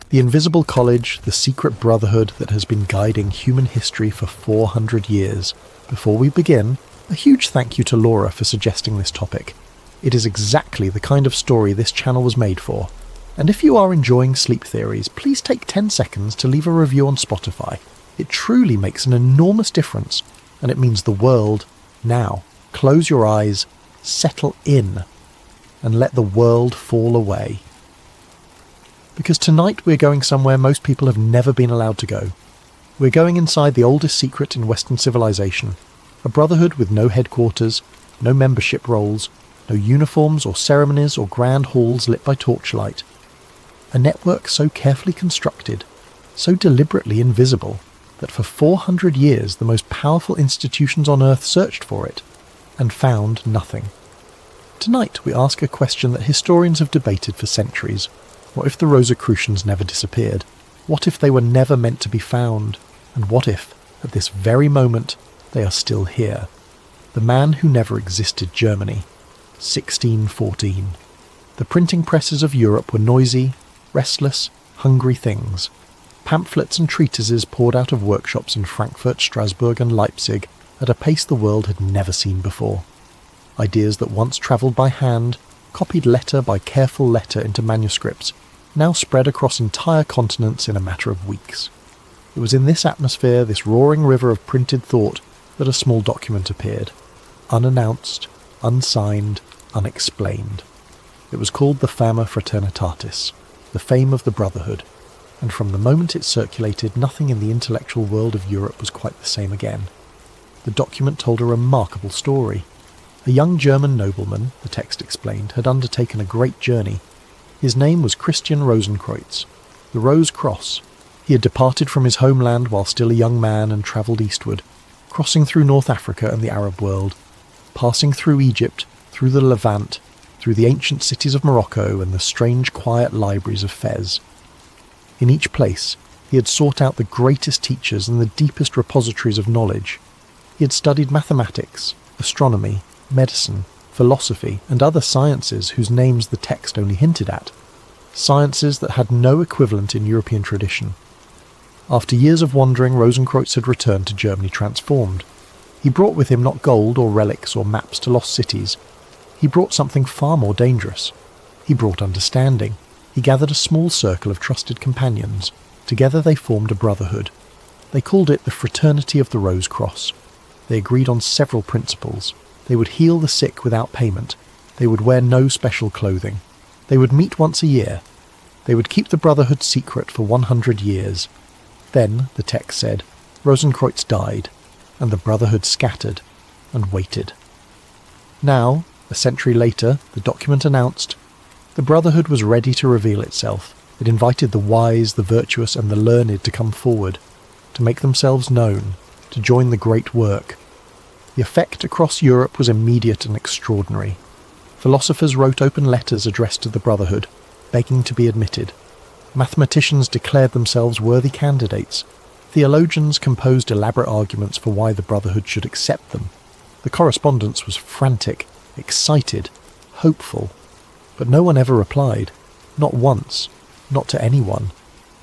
The Invisible College, the secret brotherhood that has been guiding human history for 400 years. Before we begin, a huge thank you to Laura for suggesting this topic. It is exactly the kind of story this channel was made for. And if you are enjoying sleep theories, please take 10 seconds to leave a review on Spotify. It truly makes an enormous difference, and it means the world. Now, close your eyes, settle in, and let the world fall away. Because tonight we're going somewhere most people have never been allowed to go. We're going inside the oldest secret in Western civilization, a brotherhood with no headquarters, no membership rolls, no uniforms or ceremonies or grand halls lit by torchlight. A network so carefully constructed, so deliberately invisible, that for 400 years the most powerful institutions on Earth searched for it, and found nothing. Tonight we ask a question that historians have debated for centuries. What if the Rosicrucians never disappeared? What if they were never meant to be found? And what if, at this very moment, they are still here? The man who never existed, Germany. 1614. The printing presses of Europe were noisy, restless, hungry things. Pamphlets and treatises poured out of workshops in Frankfurt, Strasbourg and Leipzig at a pace the world had never seen before. Ideas that once travelled by hand, copied letter by careful letter into manuscripts, now spread across entire continents in a matter of weeks. It was in this atmosphere, this roaring river of printed thought, that a small document appeared. Unannounced, unsigned, unexplained. It was called the Fama Fraternitatis, the fame of the Brotherhood, and from the moment it circulated, nothing in the intellectual world of Europe was quite the same again. The document told a remarkable story. A young German nobleman, the text explained, had undertaken a great journey. His name was Christian Rosenkreuz, the Rose Cross. He had departed from his homeland while still a young man and travelled eastward, crossing through North Africa and the Arab world, passing through Egypt, through the Levant, through the ancient cities of Morocco and the strange quiet libraries of Fez. In each place, he had sought out the greatest teachers and the deepest repositories of knowledge. He had studied mathematics, astronomy, medicine, philosophy, and other sciences whose names the text only hinted at. Sciences that had no equivalent in European tradition. After years of wandering, Rosenkreuz had returned to Germany transformed. He brought with him not gold or relics or maps to lost cities. He brought something far more dangerous. He brought understanding. He gathered a small circle of trusted companions. Together they formed a brotherhood. They called it the Fraternity of the Rose Cross. They agreed on several principles. They would heal the sick without payment. They would wear no special clothing. They would meet once a year. They would keep the brotherhood secret for 100 years. Then, the text said, Rosenkreuz died, and the brotherhood scattered and waited. Now, a century later, the document announced, the brotherhood was ready to reveal itself. It invited the wise, the virtuous, and the learned to come forward, to make themselves known, to join the great work. The effect across Europe was immediate and extraordinary. Philosophers wrote open letters addressed to the brotherhood, begging to be admitted. Mathematicians declared themselves worthy candidates. Theologians composed elaborate arguments for why the brotherhood should accept them. The correspondence was frantic, excited, hopeful. But no one ever replied. Not once. Not to anyone.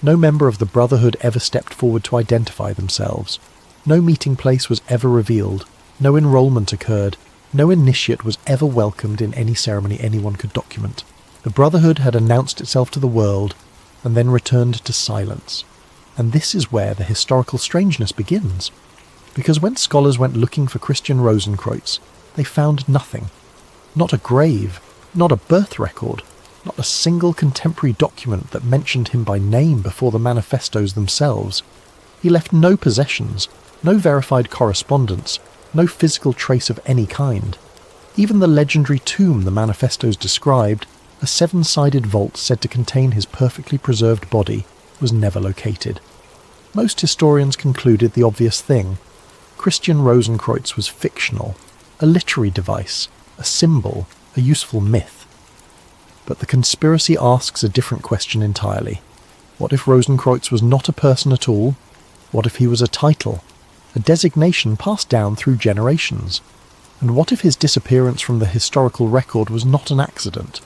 No member of the brotherhood ever stepped forward to identify themselves. No meeting place was ever revealed. No enrollment occurred. No initiate was ever welcomed in any ceremony anyone could document. The brotherhood had announced itself to the world, and then returned to silence. And this is where the historical strangeness begins. Because when scholars went looking for Christian Rosenkreuz, they found nothing. Not a grave, not a birth record, not a single contemporary document that mentioned him by name before the manifestos themselves. He left no possessions, no verified correspondence, no physical trace of any kind. Even the legendary tomb the manifestos described, a 7-sided vault said to contain his perfectly preserved body, was never located. Most historians concluded the obvious thing. Christian Rosenkreuz was fictional, a literary device, a symbol, a useful myth. But the conspiracy asks a different question entirely. What if Rosenkreuz was not a person at all? What if he was a title? A designation passed down through generations? And what if his disappearance from the historical record was not an accident,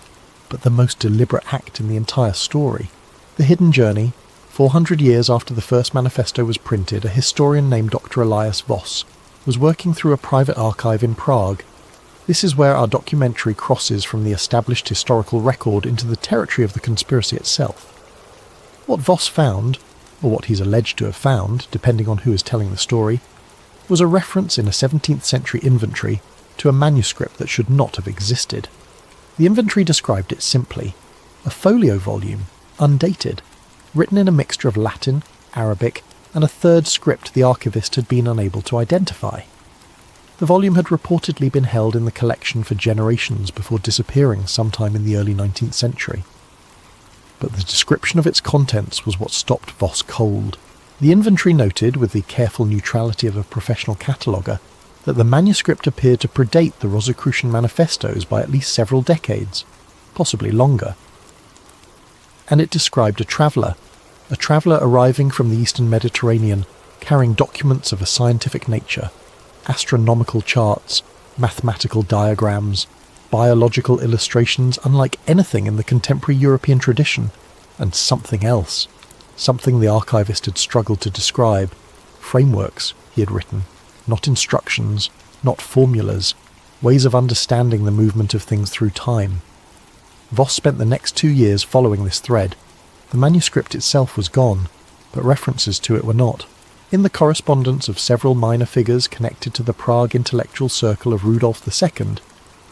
but the most deliberate act in the entire story? The Hidden Journey. 400 years after the first manifesto was printed, a historian named Dr. Elias Voss was working through a private archive in Prague. This is where our documentary crosses from the established historical record into the territory of the conspiracy itself. What Voss found, or what he's alleged to have found, depending on who is telling the story, was a reference in a 17th century inventory to a manuscript that should not have existed. The inventory described it simply: a folio volume, undated, written in a mixture of Latin, Arabic, and a third script the archivist had been unable to identify. The volume had reportedly been held in the collection for generations before disappearing sometime in the early 19th century. But the description of its contents was what stopped Voss cold. The inventory noted, with the careful neutrality of a professional cataloguer, that the manuscript appeared to predate the Rosicrucian manifestos by at least several decades, possibly longer. And it described a traveller arriving from the Eastern Mediterranean, carrying documents of a scientific nature, astronomical charts, mathematical diagrams, biological illustrations unlike anything in the contemporary European tradition, and something else, something the archivist had struggled to describe. Frameworks, he had written, not instructions, not formulas, ways of understanding the movement of things through time. Voss spent the next 2 years following this thread. The manuscript itself was gone, but references to it were not. In the correspondence of several minor figures connected to the Prague intellectual circle of Rudolf II,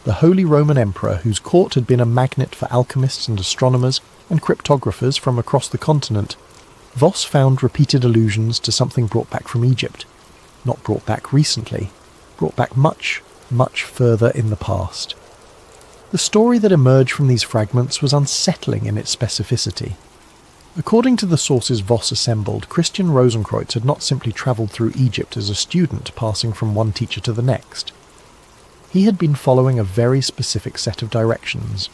the Holy Roman Emperor, whose court had been a magnet for alchemists and astronomers and cryptographers from across the continent, Voss found repeated allusions to something brought back from Egypt. Not brought back recently, brought back much, much further in the past. The story that emerged from these fragments was unsettling in its specificity. According to the sources Voss assembled, Christian Rosicrucian had not simply travelled through Egypt as a student passing from one teacher to the next. He had been following a very specific set of directions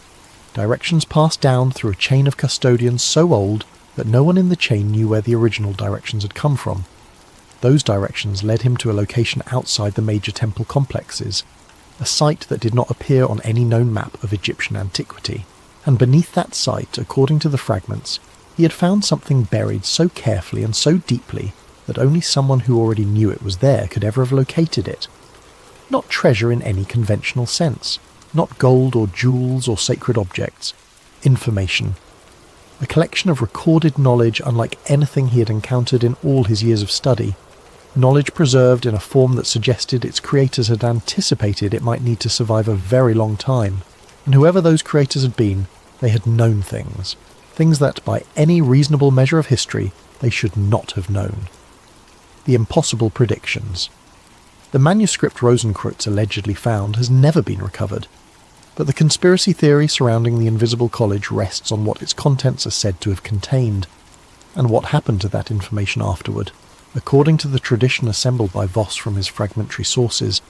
passed down through a chain of custodians so old that no one in the chain knew where the original directions had come from. Those directions led him to a location outside the major temple complexes, a site that did not appear on any known map of Egyptian antiquity, and beneath that site, according to the fragments, he had found something buried so carefully and so deeply that only someone who already knew it was there could ever have located it. Not treasure in any conventional sense, not gold or jewels or sacred objects. Information. A collection of recorded knowledge unlike anything he had encountered in all his years of study. Knowledge preserved in a form that suggested its creators had anticipated it might need to survive a very long time, and whoever those creators had been, they had known things that by any reasonable measure of history they should not have known. The impossible predictions. The manuscript Rosicrucian allegedly found has never been recovered, but the conspiracy theory surrounding the Invisible College rests on what its contents are said to have contained, and what happened to that information afterward. According to the tradition assembled by Voss from his fragmentary sources,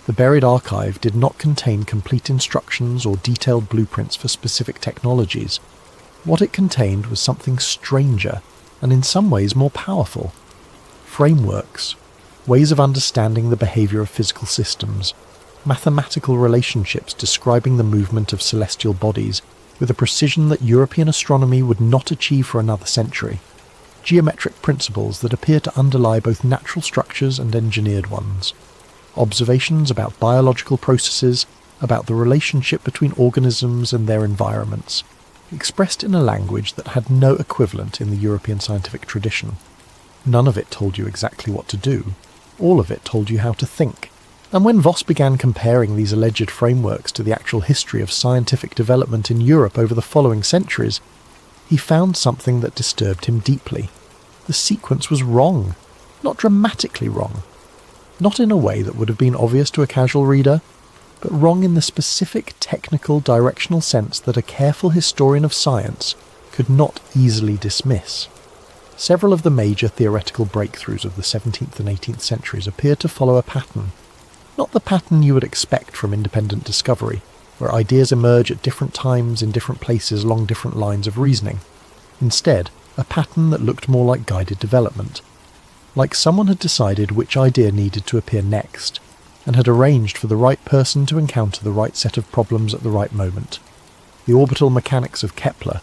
the buried archive did not contain complete instructions or detailed blueprints for specific technologies. What it contained was something stranger, and in some ways more powerful. Frameworks, ways of understanding the behaviour of physical systems, mathematical relationships describing the movement of celestial bodies with a precision that European astronomy would not achieve for another century. Geometric principles that appear to underlie both natural structures and engineered ones. Observations about biological processes, about the relationship between organisms and their environments, expressed in a language that had no equivalent in the European scientific tradition. None of it told you exactly what to do. All of it told you how to think. And when Voss began comparing these alleged frameworks to the actual history of scientific development in Europe over the following centuries, he found something that disturbed him deeply. The sequence was wrong, not dramatically wrong, not in a way that would have been obvious to a casual reader, but wrong in the specific technical directional sense that a careful historian of science could not easily dismiss. Several of the major theoretical breakthroughs of the 17th and 18th centuries appear to follow a pattern, not the pattern you would expect from independent discovery, where ideas emerge at different times in different places along different lines of reasoning. Instead, a pattern that looked more like guided development. Like someone had decided which idea needed to appear next, and had arranged for the right person to encounter the right set of problems at the right moment. The orbital mechanics of Kepler,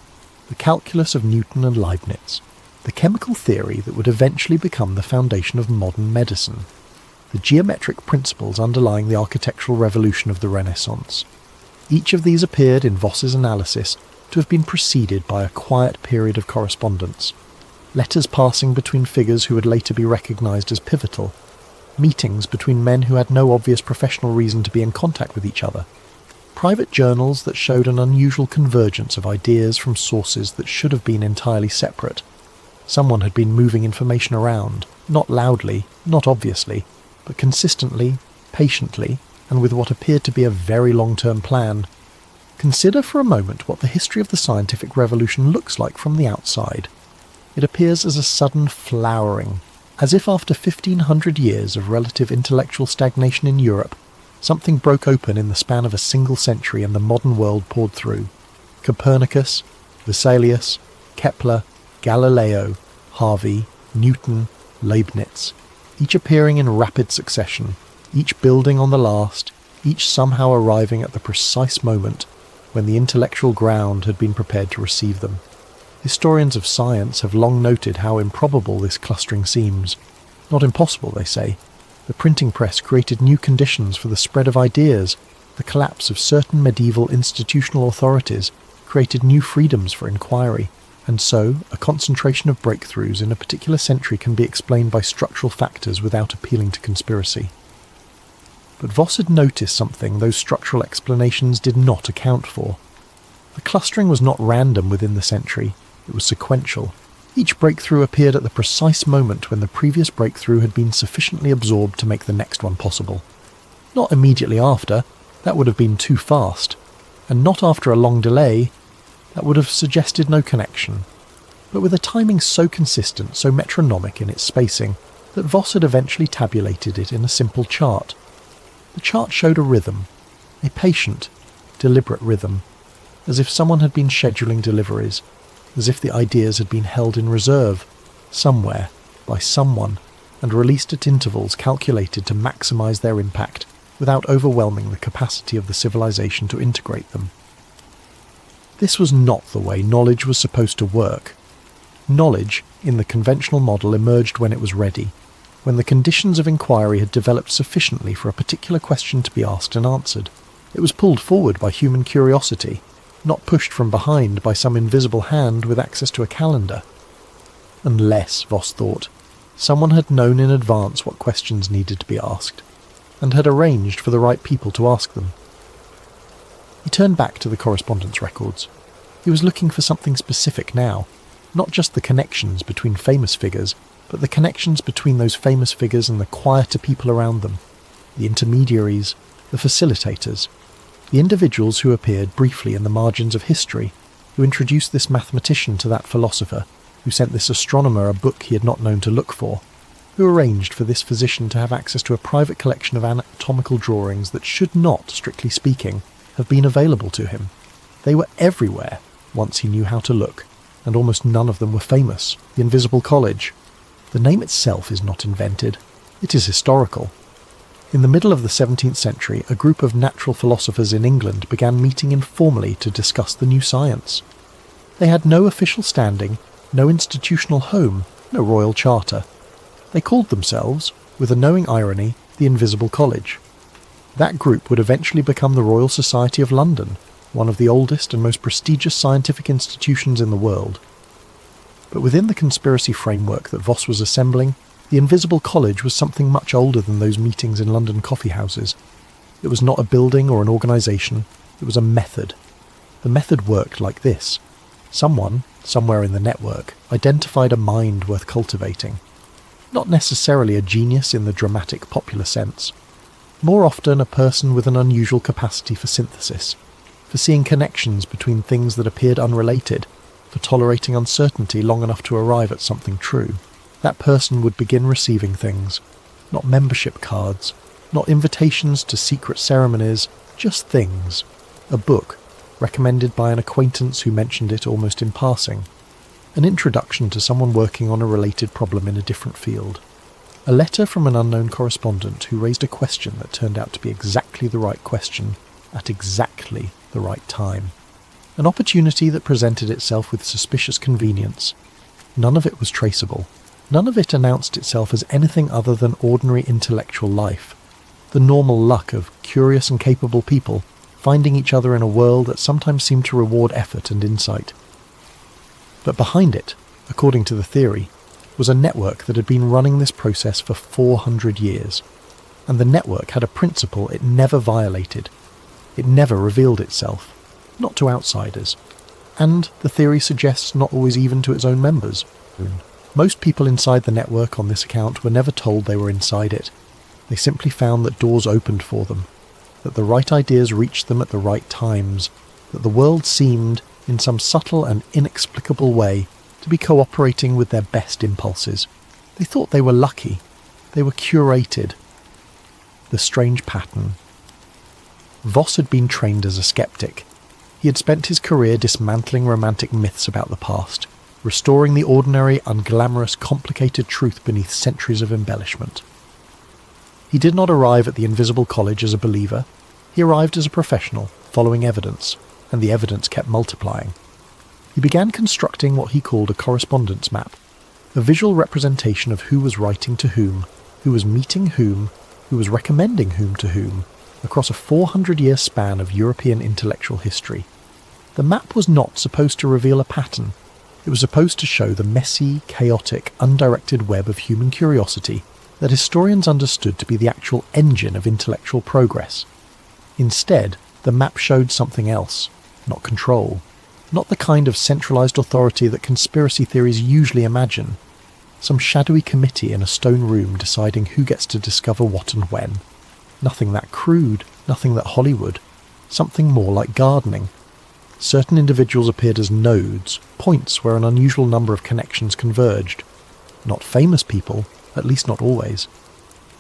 the calculus of Newton and Leibniz, the chemical theory that would eventually become the foundation of modern medicine, the geometric principles underlying the architectural revolution of the Renaissance. Each of these appeared in Voss's analysis to have been preceded by a quiet period of correspondence, letters passing between figures who would later be recognised as pivotal, meetings between men who had no obvious professional reason to be in contact with each other, private journals that showed an unusual convergence of ideas from sources that should have been entirely separate. Someone had been moving information around, not loudly, not obviously, but consistently, patiently, and with what appeared to be a very long-term plan. Consider for a moment what the history of the scientific revolution looks like from the outside. It appears as a sudden flowering, as if after 1,500 years of relative intellectual stagnation in Europe, something broke open in the span of a single century and the modern world poured through. Copernicus, Vesalius, Kepler, Galileo, Harvey, Newton, Leibniz, each appearing in rapid succession, each building on the last, each somehow arriving at the precise moment when the intellectual ground had been prepared to receive them. Historians of science have long noted how improbable this clustering seems. Not impossible, they say. The printing press created new conditions for the spread of ideas. The collapse of certain medieval institutional authorities created new freedoms for inquiry. And so, a concentration of breakthroughs in a particular century can be explained by structural factors without appealing to conspiracy. But Voss had noticed something those structural explanations did not account for. The clustering was not random within the century, it was sequential. Each breakthrough appeared at the precise moment when the previous breakthrough had been sufficiently absorbed to make the next one possible. Not immediately after, that would have been too fast, and not after a long delay, that would have suggested no connection, but with a timing so consistent, so metronomic in its spacing, that Voss had eventually tabulated it in a simple chart. The chart showed a rhythm, a patient, deliberate rhythm, as if someone had been scheduling deliveries, as if the ideas had been held in reserve, somewhere, by someone, and released at intervals calculated to maximise their impact without overwhelming the capacity of the civilization to integrate them. This was not the way knowledge was supposed to work. Knowledge, in the conventional model, emerged when it was ready, when the conditions of inquiry had developed sufficiently for a particular question to be asked and answered. It was pulled forward by human curiosity, not pushed from behind by some invisible hand with access to a calendar. Unless, Voss thought, someone had known in advance what questions needed to be asked, and had arranged for the right people to ask them. He turned back to the correspondence records. He was looking for something specific now, not just the connections between famous figures, but the connections between those famous figures and the quieter people around them, the intermediaries, the facilitators, the individuals who appeared briefly in the margins of history, who introduced this mathematician to that philosopher, who sent this astronomer a book he had not known to look for, who arranged for this physician to have access to a private collection of anatomical drawings that should not, strictly speaking, have been available to him. They were everywhere, once he knew how to look, and almost none of them were famous. The Invisible College. The name itself is not invented. It is historical. In the middle of the 17th century, a group of natural philosophers in England began meeting informally to discuss the new science. They had no official standing, no institutional home, no royal charter. They called themselves, with a knowing irony, the Invisible College. That group would eventually become the Royal Society of London, one of the oldest and most prestigious scientific institutions in the world. But within the conspiracy framework that Voss was assembling, the Invisible College was something much older than those meetings in London coffee houses. It was not a building or an organisation, it was a method. The method worked like this. Someone, somewhere in the network, identified a mind worth cultivating. Not necessarily a genius in the dramatic popular sense. More often a person with an unusual capacity for synthesis, for seeing connections between things that appeared unrelated, for tolerating uncertainty long enough to arrive at something true. That person would begin receiving things, not membership cards, not invitations to secret ceremonies, just things. A book, recommended by an acquaintance who mentioned it almost in passing. An introduction to someone working on a related problem in a different field. A letter from an unknown correspondent who raised a question that turned out to be exactly the right question, at exactly the right time. an opportunity that presented itself with suspicious convenience. None of it was traceable. None of it announced itself as anything other than ordinary intellectual life, the normal luck of curious and capable people finding each other in a world that sometimes seemed to reward effort and insight. But behind it, according to the theory, was a network that had been running this process for 400 years, and the network had a principle it never violated. It never revealed itself, not to outsiders, and the theory suggests not always even to its own members. Most people inside the network on this account were never told they were inside it. They simply found that doors opened for them, that the right ideas reached them at the right times, that the world seemed, in some subtle and inexplicable way, to be cooperating with their best impulses. They thought they were lucky. They were curated. The strange pattern. Voss had been trained as a skeptic. He had spent his career dismantling romantic myths about the past, restoring the ordinary, unglamorous, complicated truth beneath centuries of embellishment. He did not arrive at the Invisible College as a believer. He arrived as a professional, following evidence, and the evidence kept multiplying. He began constructing what he called a correspondence map, a visual representation of who was writing to whom, who was meeting whom, who was recommending whom to whom, across a 400-year span of European intellectual history. The map was not supposed to reveal a pattern. It was supposed to show the messy, chaotic, undirected web of human curiosity that historians understood to be the actual engine of intellectual progress. Instead, the map showed something else, not control, not the kind of centralized authority that conspiracy theories usually imagine, some shadowy committee in a stone room deciding who gets to discover what and when. Nothing that crude, nothing that Hollywood, something more like gardening. Certain individuals appeared as nodes, points where an unusual number of connections converged. Not famous people, at least not always.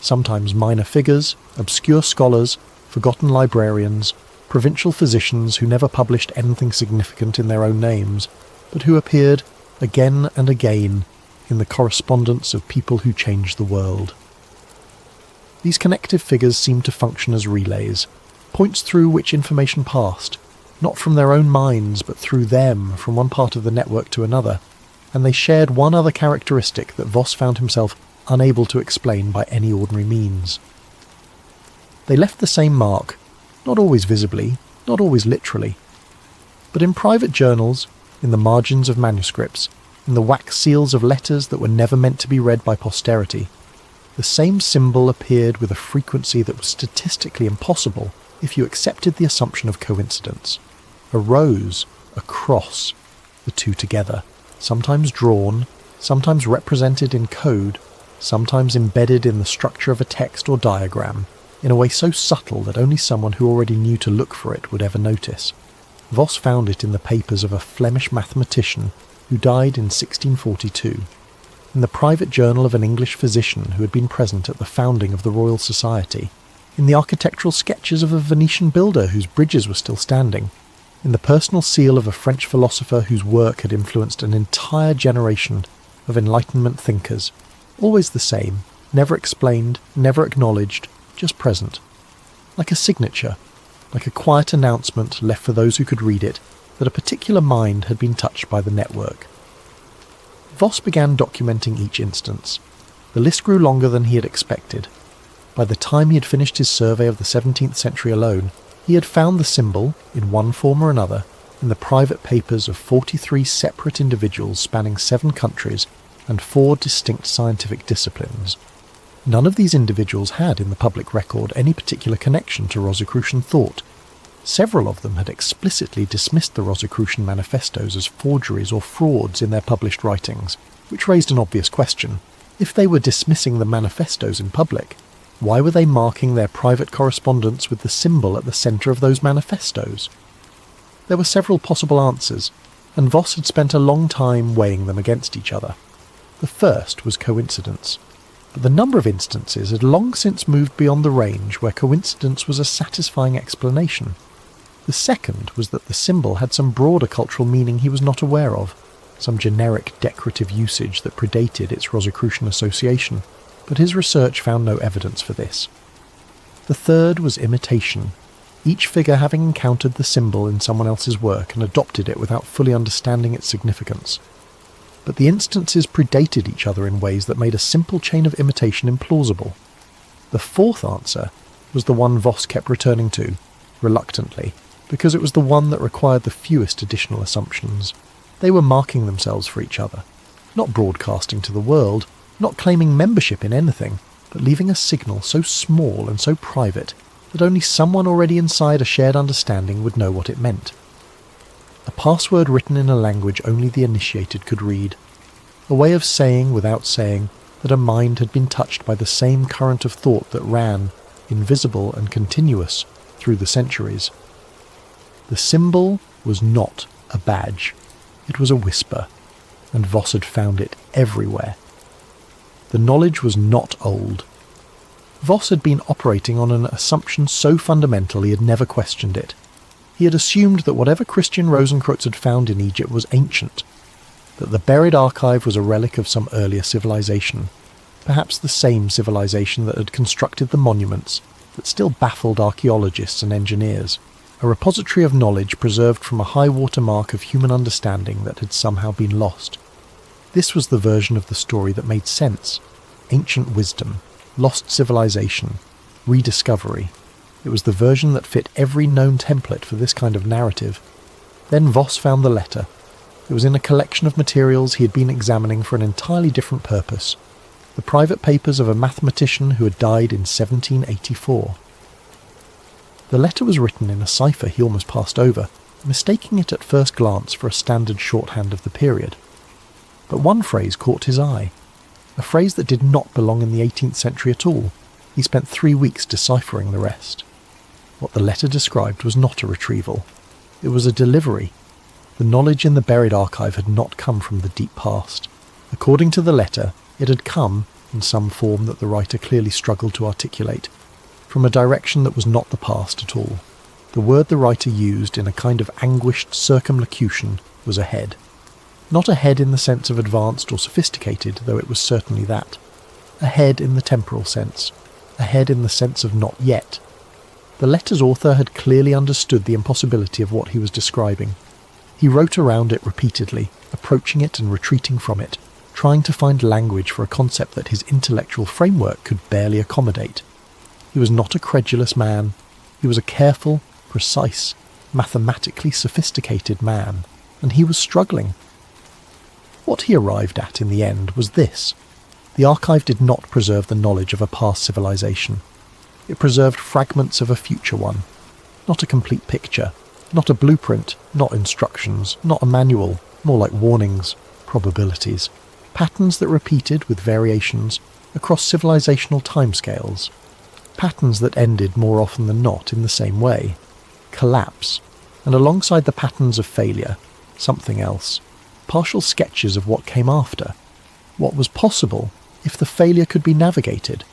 Sometimes minor figures, obscure scholars, forgotten librarians, provincial physicians who never published anything significant in their own names, but who appeared again and again in the correspondence of people who changed the world. These connective figures seemed to function as relays, points through which information passed, not from their own minds but through them from one part of the network to another, and they shared one other characteristic that Voss found himself unable to explain by any ordinary means. They left the same mark, not always visibly, not always literally, but in private journals, in the margins of manuscripts, in the wax seals of letters that were never meant to be read by posterity. The same symbol appeared with a frequency that was statistically impossible if you accepted the assumption of coincidence. A rose, a cross, the two together, sometimes drawn, sometimes represented in code, sometimes embedded in the structure of a text or diagram, in a way so subtle that only someone who already knew to look for it would ever notice. Voss found it in the papers of a Flemish mathematician who died in 1642, in the private journal of an English physician who had been present at the founding of the Royal Society, in the architectural sketches of a Venetian builder whose bridges were still standing, in the personal seal of a French philosopher whose work had influenced an entire generation of Enlightenment thinkers, always the same, never explained, never acknowledged, just present. Like a signature, like a quiet announcement left for those who could read it, that a particular mind had been touched by the network. Voss began documenting each instance. The list grew longer than he had expected. By the time he had finished his survey of the 17th century alone, he had found the symbol, in one form or another, in the private papers of 43 separate individuals spanning 7 countries and 4 distinct scientific disciplines. None of these individuals had in the public record any particular connection to Rosicrucian thought. Several of them had explicitly dismissed the Rosicrucian manifestos as forgeries or frauds in their published writings, which raised an obvious question. If they were dismissing the manifestos in public, why were they marking their private correspondence with the symbol at the centre of those manifestos? There were several possible answers, and Voss had spent a long time weighing them against each other. The first was coincidence, but the number of instances had long since moved beyond the range where coincidence was a satisfying explanation. The second was that the symbol had some broader cultural meaning he was not aware of, some generic decorative usage that predated its Rosicrucian association, but his research found no evidence for this. The third was imitation. each figure having encountered the symbol in someone else's work and adopted it without fully understanding its significance. But the instances predated each other in ways that made a simple chain of imitation implausible. The fourth answer was the one Voss kept returning to, reluctantly, because it was the one that required the fewest additional assumptions. They were marking themselves for each other, not broadcasting to the world, not claiming membership in anything, but leaving a signal so small and so private that only someone already inside a shared understanding would know what it meant. A password written in a language only the initiated could read. A way of saying without saying that a mind had been touched by the same current of thought that ran, invisible and continuous, through the centuries. The symbol was not a badge. It was a whisper, and Voss had found it everywhere. The knowledge was not old. Voss had been operating on an assumption so fundamental he had never questioned it. He had assumed that whatever Christian Rosenkreuz had found in Egypt was ancient, that the buried archive was a relic of some earlier civilization, perhaps the same civilization that had constructed the monuments that still baffled archaeologists and engineers, a repository of knowledge preserved from a high-water mark of human understanding that had somehow been lost. This was the version of the story that made sense. Ancient wisdom, lost civilization, rediscovery. It was the version that fit every known template for this kind of narrative. Then Voss found the letter. It was in a collection of materials he had been examining for an entirely different purpose. The private papers of a mathematician who had died in 1784. The letter was written in a cipher he almost passed over, mistaking it at first glance for a standard shorthand of the period. But one phrase caught his eye. A phrase that did not belong in the 18th century at all. He spent 3 weeks deciphering the rest. What the letter described was not a retrieval. It was a delivery. The knowledge in the buried archive had not come from the deep past. According to the letter, it had come, in some form that the writer clearly struggled to articulate, from a direction that was not the past at all. The word the writer used in a kind of anguished circumlocution was ahead. Not ahead in the sense of advanced or sophisticated, though it was certainly that. Ahead in the temporal sense. Ahead in the sense of not yet. The letter's author had clearly understood the impossibility of what he was describing. He wrote around it repeatedly, approaching it and retreating from it, trying to find language for a concept that his intellectual framework could barely accommodate. He was not a credulous man. He was a careful, precise, mathematically sophisticated man, and he was struggling. What he arrived at in the end was this. The archive did not preserve the knowledge of a past civilization. It preserved fragments of a future one. Not a complete picture, not a blueprint, not instructions, not a manual, more like warnings, probabilities, patterns that repeated with variations across civilizational timescales, patterns that ended more often than not in the same way, collapse, and alongside the patterns of failure, something else. Partial sketches of what came after, what was possible if the failure could be navigated,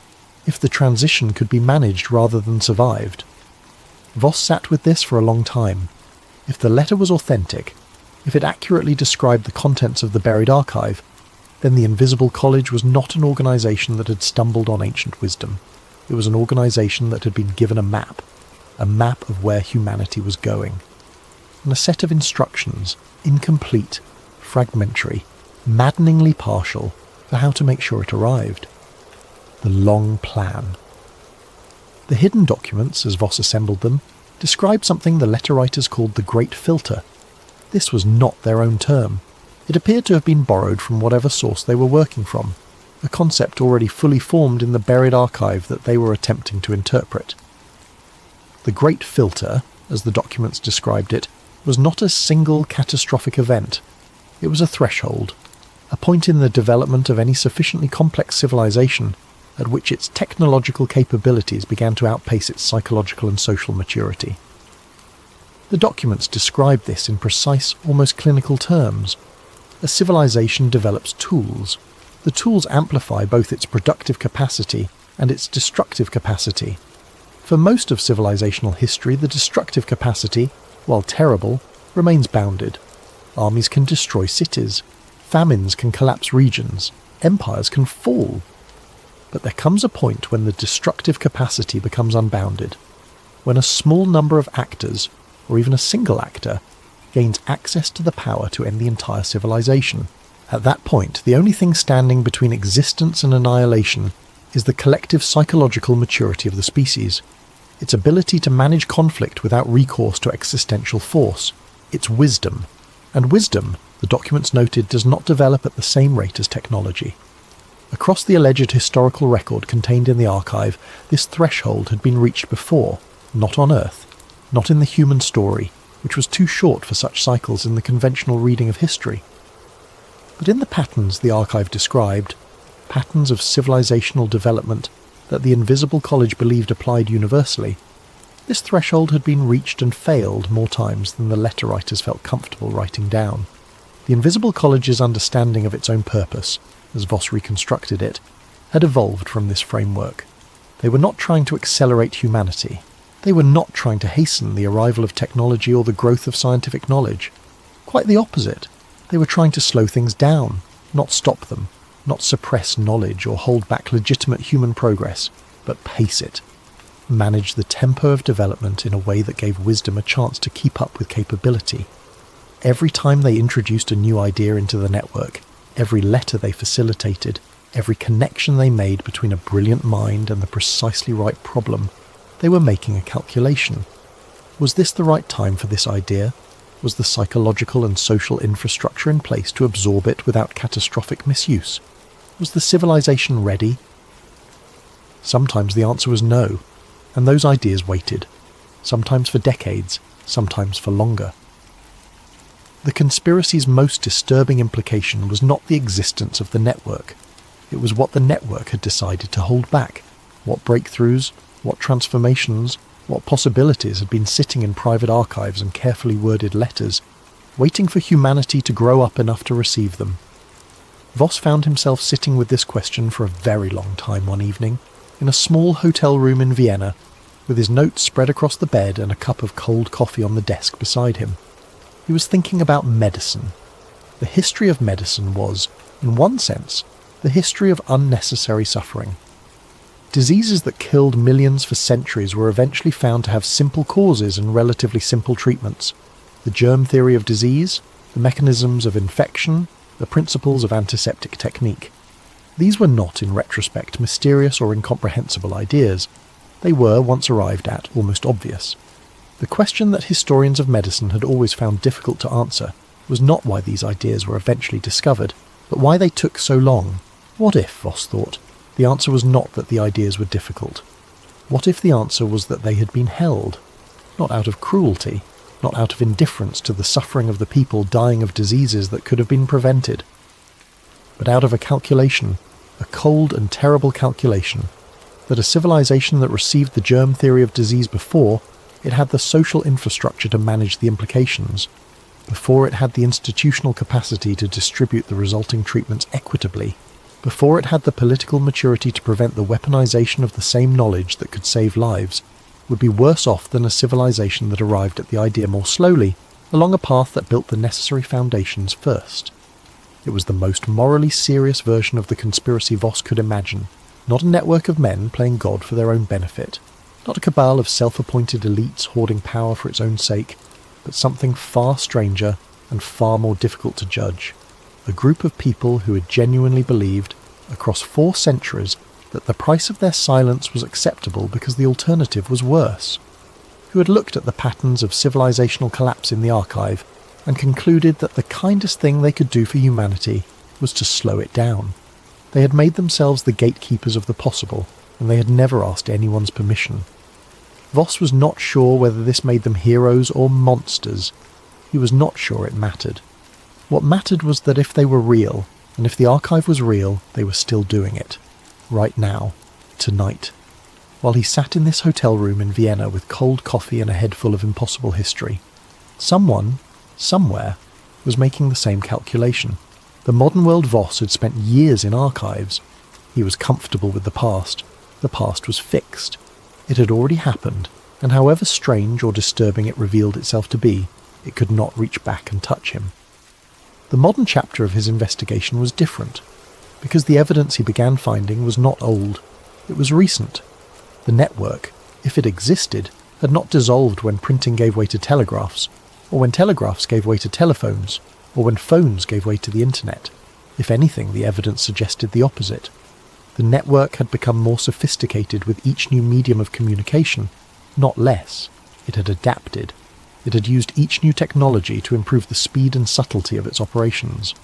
if the transition could be managed rather than survived. Voss sat with this for a long time. If the letter was authentic, if it accurately described the contents of the buried archive, then the Invisible College was not an organisation that had stumbled on ancient wisdom. It was an organisation that had been given a map of where humanity was going, and a set of instructions, incomplete, fragmentary, maddeningly partial, for how to make sure it arrived. The long plan. The hidden documents, as Voss assembled them, described something the letter writers called the Great Filter. This was not their own term. It appeared to have been borrowed from whatever source they were working from, a concept already fully formed in the buried archive that they were attempting to interpret. The Great Filter, as the documents described it, was not a single catastrophic event. It was a threshold, a point in the development of any sufficiently complex civilization at which its technological capabilities began to outpace its psychological and social maturity. The documents described this in precise, almost clinical terms. A civilization develops tools. The tools amplify both its productive capacity and its destructive capacity. For most of civilizational history, the destructive capacity, while terrible, remains bounded. Armies can destroy cities. Famines can collapse regions. Empires can fall. But there comes a point when the destructive capacity becomes unbounded. when a small number of actors, or even a single actor, gains access to the power to end the entire civilization. At that point, the only thing standing between existence and annihilation is the collective psychological maturity of the species, its ability to manage conflict without recourse to existential force, its wisdom. And wisdom, the documents noted, does not develop at the same rate as technology. Across the alleged historical record contained in the archive, this threshold had been reached before, not on Earth, not in the human story, which was too short for such cycles in the conventional reading of history. But in the patterns the archive described, patterns of civilizational development that the Invisible College believed applied universally, this threshold had been reached and failed more times than the letter writers felt comfortable writing down. The Invisible College's understanding of its own purpose, as Voss reconstructed it, had evolved from this framework. They were not trying to accelerate humanity. They were not trying to hasten the arrival of technology or the growth of scientific knowledge. Quite the opposite. They were trying to slow things down, not stop them, not suppress knowledge or hold back legitimate human progress, but pace it. Manage the tempo of development in a way that gave wisdom a chance to keep up with capability. Every time they introduced a new idea into the network, every letter they facilitated, every connection they made between a brilliant mind and the precisely right problem, they were making a calculation. Was this the right time for this idea? Was the psychological and social infrastructure in place to absorb it without catastrophic misuse? Was the civilization ready? Sometimes the answer was no, and those ideas waited, sometimes for decades, sometimes for longer. The conspiracy's most disturbing implication was not the existence of the network. It was what the network had decided to hold back, what breakthroughs, what transformations, what possibilities had been sitting in private archives and carefully worded letters, waiting for humanity to grow up enough to receive them. Voss found himself sitting with this question for a very long time one evening, in a small hotel room in Vienna, with his notes spread across the bed and a cup of cold coffee on the desk beside him. He was thinking about medicine. The history of medicine was, in one sense, the history of unnecessary suffering. Diseases that killed millions for centuries were eventually found to have simple causes and relatively simple treatments. The germ theory of disease, the mechanisms of infection, the principles of antiseptic technique. These were not, in retrospect, mysterious or incomprehensible ideas. They were, once arrived at, almost obvious. The question that historians of medicine had always found difficult to answer was not why these ideas were eventually discovered, but why they took so long. What if, Voss thought, the answer was not that the ideas were difficult? What if the answer was that they had been held, not out of cruelty, not out of indifference to the suffering of the people dying of diseases that could have been prevented, but out of a calculation, a cold and terrible calculation, that a civilization that received the germ theory of disease before it had the social infrastructure to manage the implications, before it had the institutional capacity to distribute the resulting treatments equitably, before it had the political maturity to prevent the weaponization of the same knowledge that could save lives, would be worse off than a civilization that arrived at the idea more slowly, along a path that built the necessary foundations first. It was the most morally serious version of the conspiracy Voss could imagine, not a network of men playing God for their own benefit, not a cabal of self-appointed elites hoarding power for its own sake, but something far stranger and far more difficult to judge. A group of people who had genuinely believed, across 4 centuries, that the price of their silence was acceptable because the alternative was worse. Who had looked at the patterns of civilizational collapse in the archive and concluded that the kindest thing they could do for humanity was to slow it down. They had made themselves the gatekeepers of the possible, and they had never asked anyone's permission. Voss was not sure whether this made them heroes or monsters. He was not sure it mattered. What mattered was that if they were real, and if the archive was real, they were still doing it. Right now. Tonight. While he sat in this hotel room in Vienna with cold coffee and a head full of impossible history. Someone, somewhere, was making the same calculation. The modern world Voss had spent years in archives. He was comfortable with the past. The past was fixed. It had already happened, and however strange or disturbing it revealed itself to be, it could not reach back and touch him. The modern chapter of his investigation was different, because the evidence he began finding was not old. It was recent. The network, if it existed, had not dissolved when printing gave way to telegraphs, or when telegraphs gave way to telephones, or when phones gave way to the internet. If anything, the evidence suggested the opposite. The network had become more sophisticated with each new medium of communication, not less. It had adapted. It had used each new technology to improve the speed and subtlety of its operations.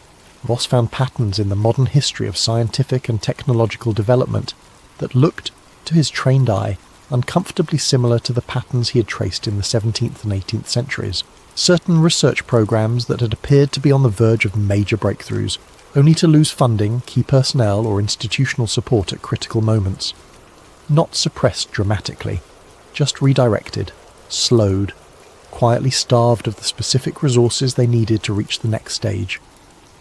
Voss found patterns in the modern history of scientific and technological development that looked, to his trained eye, uncomfortably similar to the patterns he had traced in the 17th and 18th centuries. Certain research programs that had appeared to be on the verge of major breakthroughs, only to lose funding, key personnel, or institutional support at critical moments. Not suppressed dramatically, just redirected, slowed, quietly starved of the specific resources they needed to reach the next stage.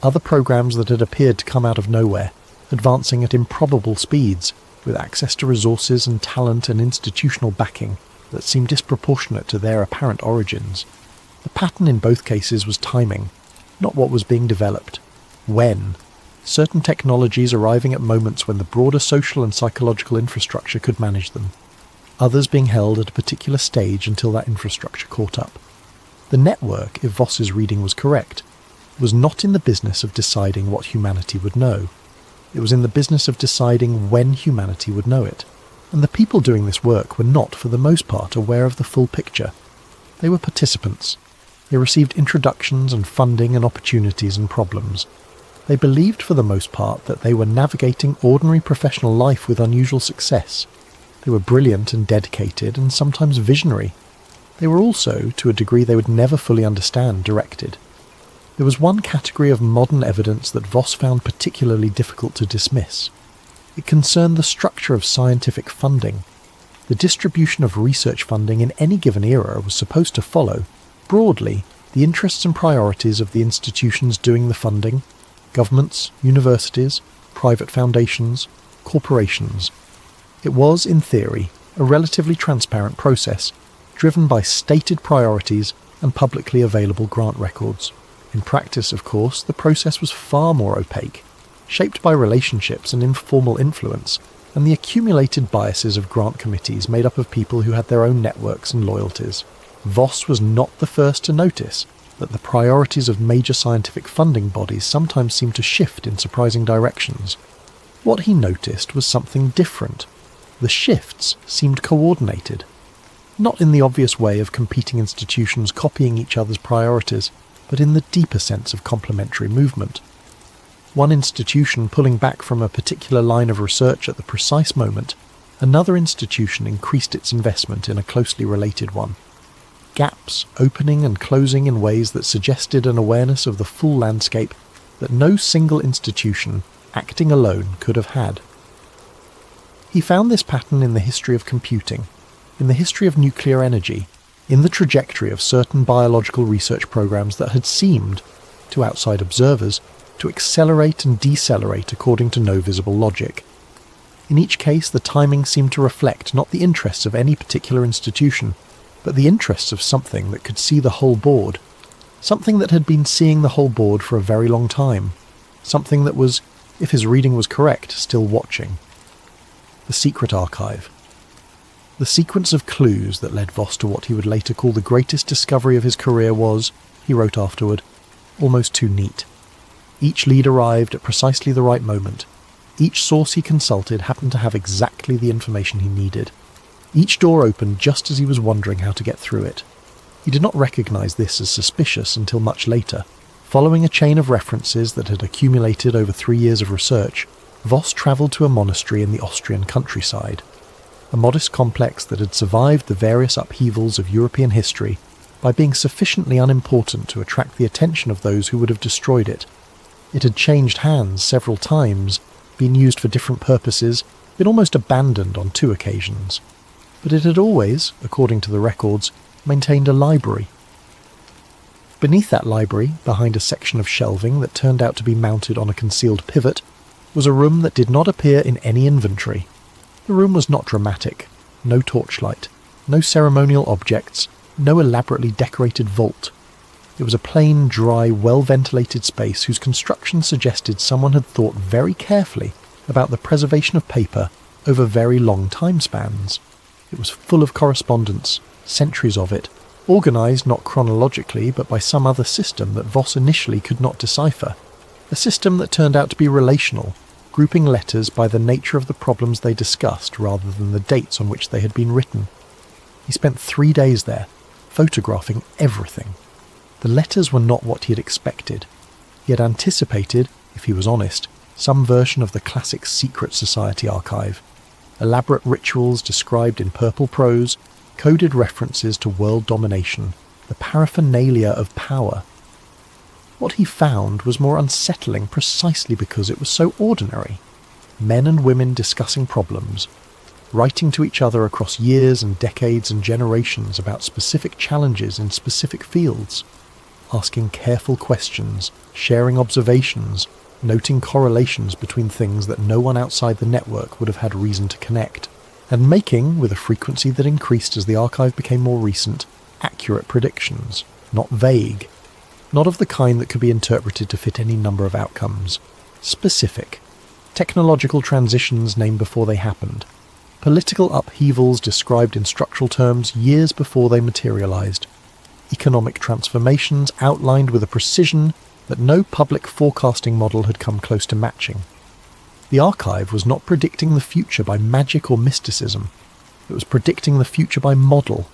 Other programs that had appeared to come out of nowhere, advancing at improbable speeds, with access to resources and talent and institutional backing that seemed disproportionate to their apparent origins. The pattern in both cases was timing, not what was being developed. When. Certain technologies arriving at moments when the broader social and psychological infrastructure could manage them. Others being held at a particular stage until that infrastructure caught up. The network, if Voss's reading was correct, was not in the business of deciding what humanity would know. It was in the business of deciding when humanity would know it. And the people doing this work were not, for the most part, aware of the full picture. They were participants. They received introductions and funding and opportunities and problems. They believed for the most part that they were navigating ordinary professional life with unusual success. They were brilliant and dedicated and sometimes visionary. They were also, to a degree they would never fully understand, directed. There was one category of modern evidence that Voss found particularly difficult to dismiss. It concerned the structure of scientific funding. The distribution of research funding in any given era was supposed to follow, broadly, the interests and priorities of the institutions doing the funding: governments, universities, private foundations, corporations. It was, in theory, a relatively transparent process, driven by stated priorities and publicly available grant records. In practice, of course, the process was far more opaque, shaped by relationships and informal influence, and the accumulated biases of grant committees made up of people who had their own networks and loyalties. Voss was not the first to notice that the priorities of major scientific funding bodies sometimes seemed to shift in surprising directions. What he noticed was something different. The shifts seemed coordinated, not in the obvious way of competing institutions copying each other's priorities, but in the deeper sense of complementary movement. One institution pulling back from a particular line of research at the precise moment, another institution increased its investment in a closely related one. Gaps opening and closing in ways that suggested an awareness of the full landscape that no single institution, acting alone, could have had. He found this pattern in the history of computing, in the history of nuclear energy, in the trajectory of certain biological research programs that had seemed, to outside observers, to accelerate and decelerate according to no visible logic. In each case, the timing seemed to reflect not the interests of any particular institution, but the interests of something that could see the whole board, something that had been seeing the whole board for a very long time, something that was, if his reading was correct, still watching. The secret archive. The sequence of clues that led Voss to what he would later call the greatest discovery of his career was, he wrote afterward, almost too neat. Each lead arrived at precisely the right moment. Each source he consulted happened to have exactly the information he needed. Each door opened just as he was wondering how to get through it. He did not recognize this as suspicious until much later. Following a chain of references that had accumulated over 3 years of research, Voss travelled to a monastery in the Austrian countryside, a modest complex that had survived the various upheavals of European history by being sufficiently unimportant to attract the attention of those who would have destroyed it. It had changed hands several times, been used for different purposes, been almost abandoned on 2 occasions. But it had always, according to the records, maintained a library. Beneath that library, behind a section of shelving that turned out to be mounted on a concealed pivot, was a room that did not appear in any inventory. The room was not dramatic, no torchlight, no ceremonial objects, no elaborately decorated vault. It was a plain, dry, well-ventilated space whose construction suggested someone had thought very carefully about the preservation of paper over very long time spans. It was full of correspondence, centuries of it, organised not chronologically but by some other system that Voss initially could not decipher. A system that turned out to be relational, grouping letters by the nature of the problems they discussed rather than the dates on which they had been written. He spent 3 days there, photographing everything. The letters were not what he had expected. He had anticipated, if he was honest, some version of the classic secret society archive. Elaborate rituals described in purple prose, coded references to world domination, the paraphernalia of power. What he found was more unsettling precisely because it was so ordinary. Men and women discussing problems, writing to each other across years and decades and generations about specific challenges in specific fields, asking careful questions, sharing observations, noting correlations between things that no one outside the network would have had reason to connect, and making, with a frequency that increased as the archive became more recent, accurate predictions, not vague, not of the kind that could be interpreted to fit any number of outcomes, specific, technological transitions named before they happened, political upheavals described in structural terms years before they materialized, economic transformations outlined with a precision that no public forecasting model had come close to matching. The archive was not predicting the future by magic or mysticism. It was predicting the future by model,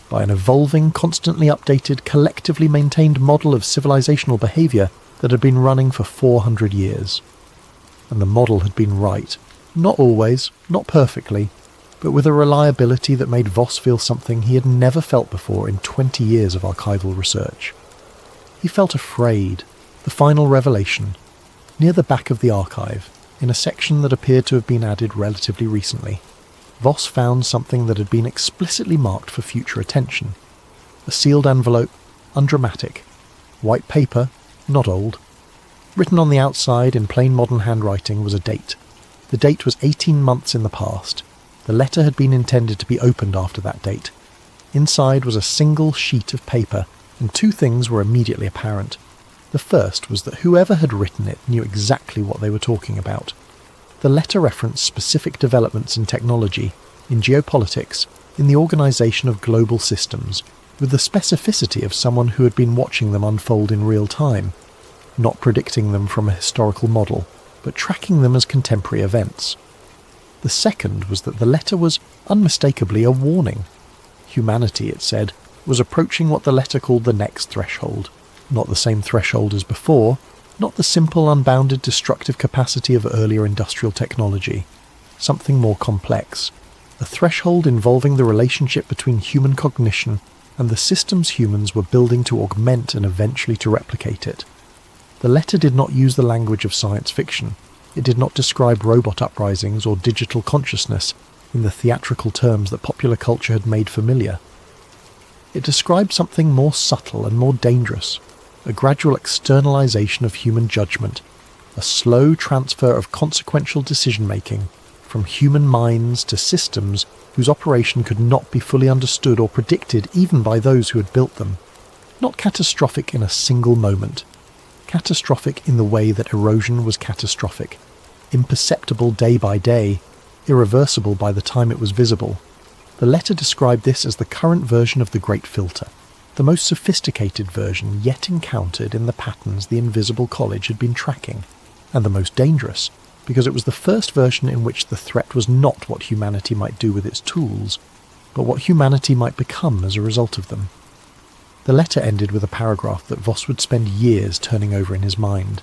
by an evolving, constantly updated, collectively maintained model of civilizational behavior that had been running for 400 years. And the model had been right. Not always, not perfectly, but with a reliability that made Voss feel something he had never felt before in 20 years of archival research. He felt afraid. The final revelation, near the back of the archive, in a section that appeared to have been added relatively recently, Voss found something that had been explicitly marked for future attention. A sealed envelope, undramatic, white paper, not old. Written on the outside in plain modern handwriting was a date. The date was 18 months in the past. The letter had been intended to be opened after that date. Inside was a single sheet of paper, and 2 things were immediately apparent. The first was that whoever had written it knew exactly what they were talking about. The letter referenced specific developments in technology, in geopolitics, in the organisation of global systems, with the specificity of someone who had been watching them unfold in real time, not predicting them from a historical model, but tracking them as contemporary events. The second was that the letter was unmistakably a warning. Humanity, it said, was approaching what the letter called the next threshold. Not the same threshold as before, not the simple, unbounded destructive capacity of earlier industrial technology. Something more complex. A threshold involving the relationship between human cognition and the systems humans were building to augment and eventually to replicate it. The letter did not use the language of science fiction. It did not describe robot uprisings or digital consciousness in the theatrical terms that popular culture had made familiar. It described something more subtle and more dangerous, a gradual externalization of human judgment, a slow transfer of consequential decision-making from human minds to systems whose operation could not be fully understood or predicted even by those who had built them. Not catastrophic in a single moment. Catastrophic in the way that erosion was catastrophic, imperceptible day by day, irreversible by the time it was visible. The letter described this as the current version of the Great Filter, the most sophisticated version yet encountered in the patterns the Invisible College had been tracking, and the most dangerous, because it was the first version in which the threat was not what humanity might do with its tools, but what humanity might become as a result of them. The letter ended with a paragraph that Voss would spend years turning over in his mind.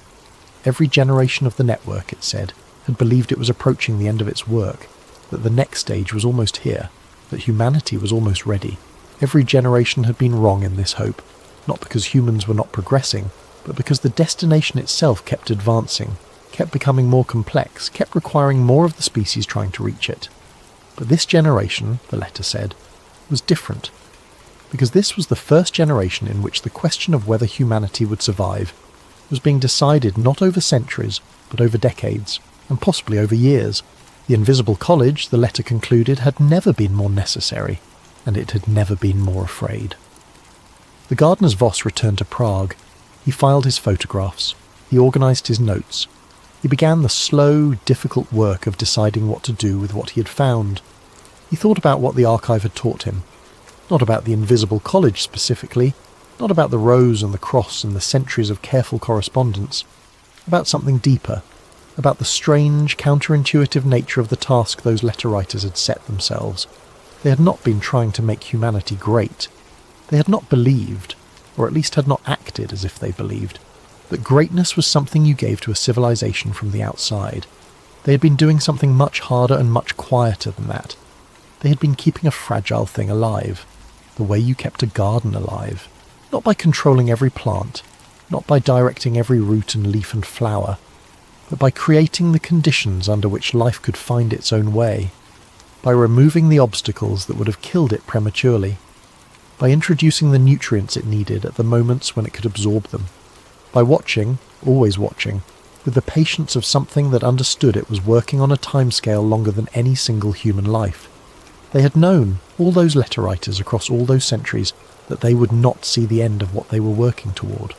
Every generation of the network, it said, had believed it was approaching the end of its work, that the next stage was almost here, that humanity was almost ready. Every generation had been wrong in this hope, not because humans were not progressing, but because the destination itself kept advancing, kept becoming more complex, kept requiring more of the species trying to reach it. But this generation, the letter said, was different, because this was the first generation in which the question of whether humanity would survive was being decided not over centuries, but over decades, and possibly over years. The Invisible College, the letter concluded, had never been more necessary, and it had never been more afraid. The gardener's Voss returned to Prague. He filed his photographs. He organised his notes. He began the slow, difficult work of deciding what to do with what he had found. He thought about what the archive had taught him. Not about the invisible college specifically, not about the rose and the cross and the centuries of careful correspondence, about something deeper, about the strange, counterintuitive nature of the task those letter writers had set themselves. They had not been trying to make humanity great. They had not believed, or at least had not acted as if they believed, that greatness was something you gave to a civilization from the outside. They had been doing something much harder and much quieter than that. They had been keeping a fragile thing alive, the way you kept a garden alive, not by controlling every plant, not by directing every root and leaf and flower, but by creating the conditions under which life could find its own way, by removing the obstacles that would have killed it prematurely, by introducing the nutrients it needed at the moments when it could absorb them, by watching, always watching, with the patience of something that understood it was working on a timescale longer than any single human life. They had known, all those letter writers across all those centuries, that they would not see the end of what they were working toward.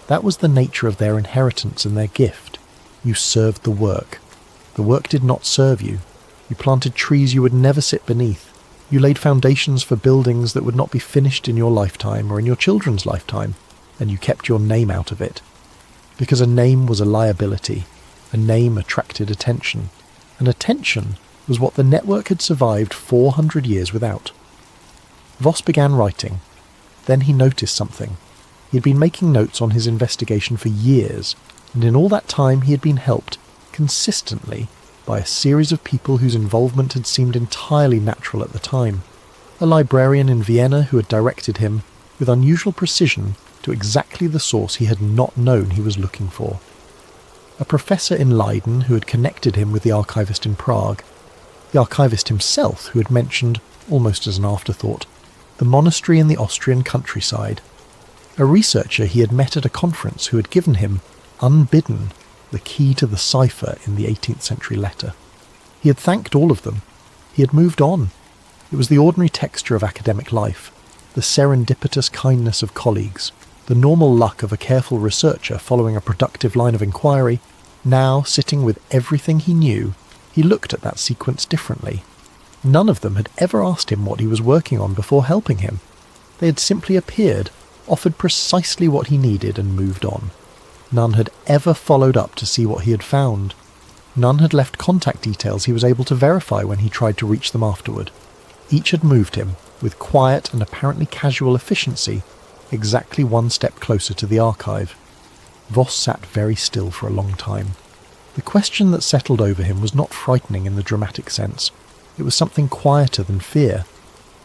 That was the nature of their inheritance and their gift. You served the work. The work did not serve you. You planted trees you would never sit beneath. You laid foundations for buildings that would not be finished in your lifetime or in your children's lifetime, and you kept your name out of it. Because a name was a liability. A name attracted attention. And attention was what the network had survived 400 years without. Voss began writing. Then he noticed something. He had been making notes on his investigation for years, and in all that time he had been helped, consistently, by a series of people whose involvement had seemed entirely natural at the time. A librarian in Vienna who had directed him, with unusual precision, to exactly the source he had not known he was looking for. A professor in Leiden who had connected him with the archivist in Prague. The archivist himself who had mentioned, almost as an afterthought, the monastery in the Austrian countryside. A researcher he had met at a conference who had given him, unbidden, the key to the cipher in the 18th century letter. He had thanked all of them. He had moved on. It was the ordinary texture of academic life, the serendipitous kindness of colleagues, the normal luck of a careful researcher following a productive line of inquiry. Now, sitting with everything he knew, he looked at that sequence differently. None of them had ever asked him what he was working on before helping him. They had simply appeared, offered precisely what he needed and moved on. None had ever followed up to see what he had found. None had left contact details he was able to verify when he tried to reach them afterward. Each had moved him, with quiet and apparently casual efficiency, exactly one step closer to the archive. Voss sat very still for a long time. The question that settled over him was not frightening in the dramatic sense. It was something quieter than fear.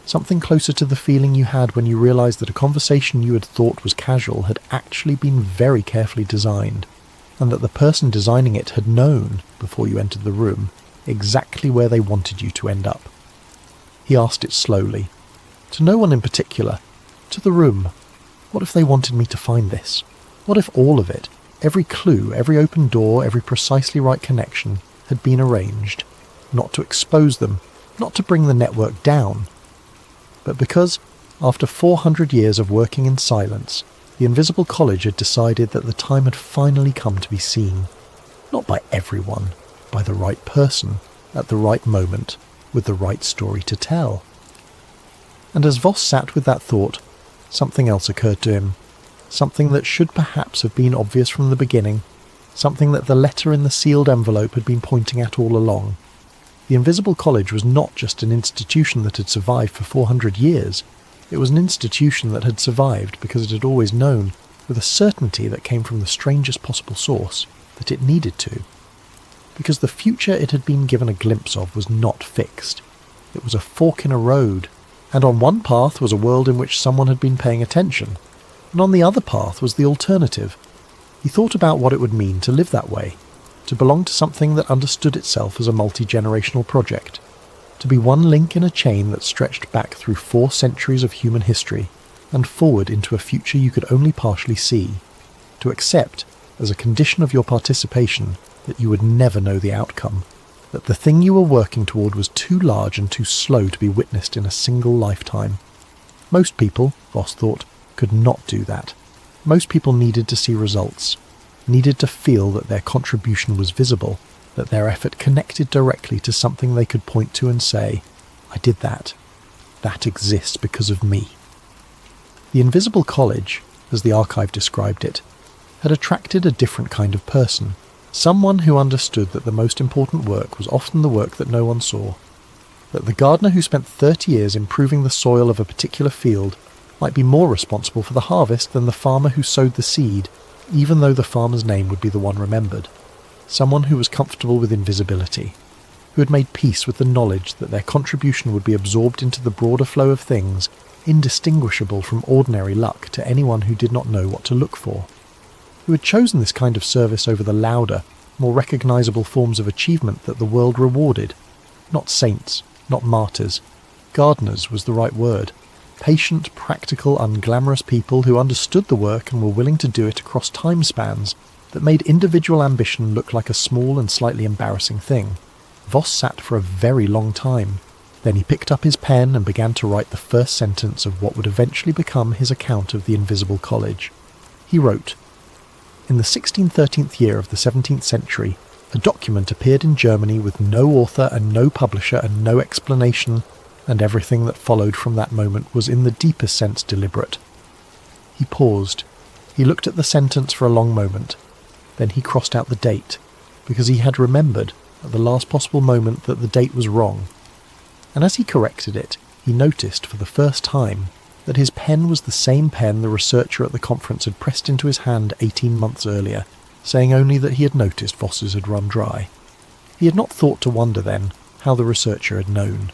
Something closer to the feeling you had when you realized that a conversation you had thought was casual had actually been very carefully designed, and that the person designing it had known, before you entered the room, exactly where they wanted you to end up. He asked it slowly. To no one in particular. To the room. What if they wanted me to find this? What if all of it, every clue, every open door, every precisely right connection, had been arranged, not to expose them, not to bring the network down, but because, after 400 years of working in silence, the Invisible College had decided that the time had finally come to be seen. Not by everyone, by the right person, at the right moment, with the right story to tell. And as Voss sat with that thought, something else occurred to him. Something that should perhaps have been obvious from the beginning, something that the letter in the sealed envelope had been pointing at all along. The Invisible College was not just an institution that had survived for 400 years. It was an institution that had survived because it had always known, with a certainty that came from the strangest possible source, that it needed to. Because the future it had been given a glimpse of was not fixed. It was a fork in a road, and on one path was a world in which someone had been paying attention, and on the other path was the alternative. He thought about what it would mean to live that way, to belong to something that understood itself as a multi-generational project, to be one link in a chain that stretched back through 4 centuries of human history and forward into a future you could only partially see, to accept, as a condition of your participation, that you would never know the outcome, that the thing you were working toward was too large and too slow to be witnessed in a single lifetime. Most people, Voss thought, could not do that. Most people needed to see results, needed to feel that their contribution was visible, that their effort connected directly to something they could point to and say, I did that. that exists because of me. The Invisible College, as the archive described it, had attracted a different kind of person, someone who understood that the most important work was often the work that no one saw, that the gardener who spent 30 years improving the soil of a particular field might be more responsible for the harvest than the farmer who sowed the seed, even though the farmer's name would be the one remembered. Someone who was comfortable with invisibility, who had made peace with the knowledge that their contribution would be absorbed into the broader flow of things, indistinguishable from ordinary luck to anyone who did not know what to look for, who had chosen this kind of service over the louder, more recognisable forms of achievement that the world rewarded. Not saints, not martyrs. Gardeners was the right word. Patient, practical, unglamorous people who understood the work and were willing to do it across time spans that made individual ambition look like a small and slightly embarrassing thing. Voss sat for a very long time. Then he picked up his pen and began to write the first sentence of what would eventually become his account of the Invisible College. He wrote, "In the 1613th year of the 17th century, a document appeared in Germany with no author and no publisher and no explanation, and everything that followed from that moment was in the deepest sense deliberate." He paused. He looked at the sentence for a long moment. Then he crossed out the date, because he had remembered, at the last possible moment, that the date was wrong. And as he corrected it, he noticed for the first time that his pen was the same pen the researcher at the conference had pressed into his hand 18 months earlier, saying only that he had noticed Voss's had run dry. He had not thought to wonder then how the researcher had known.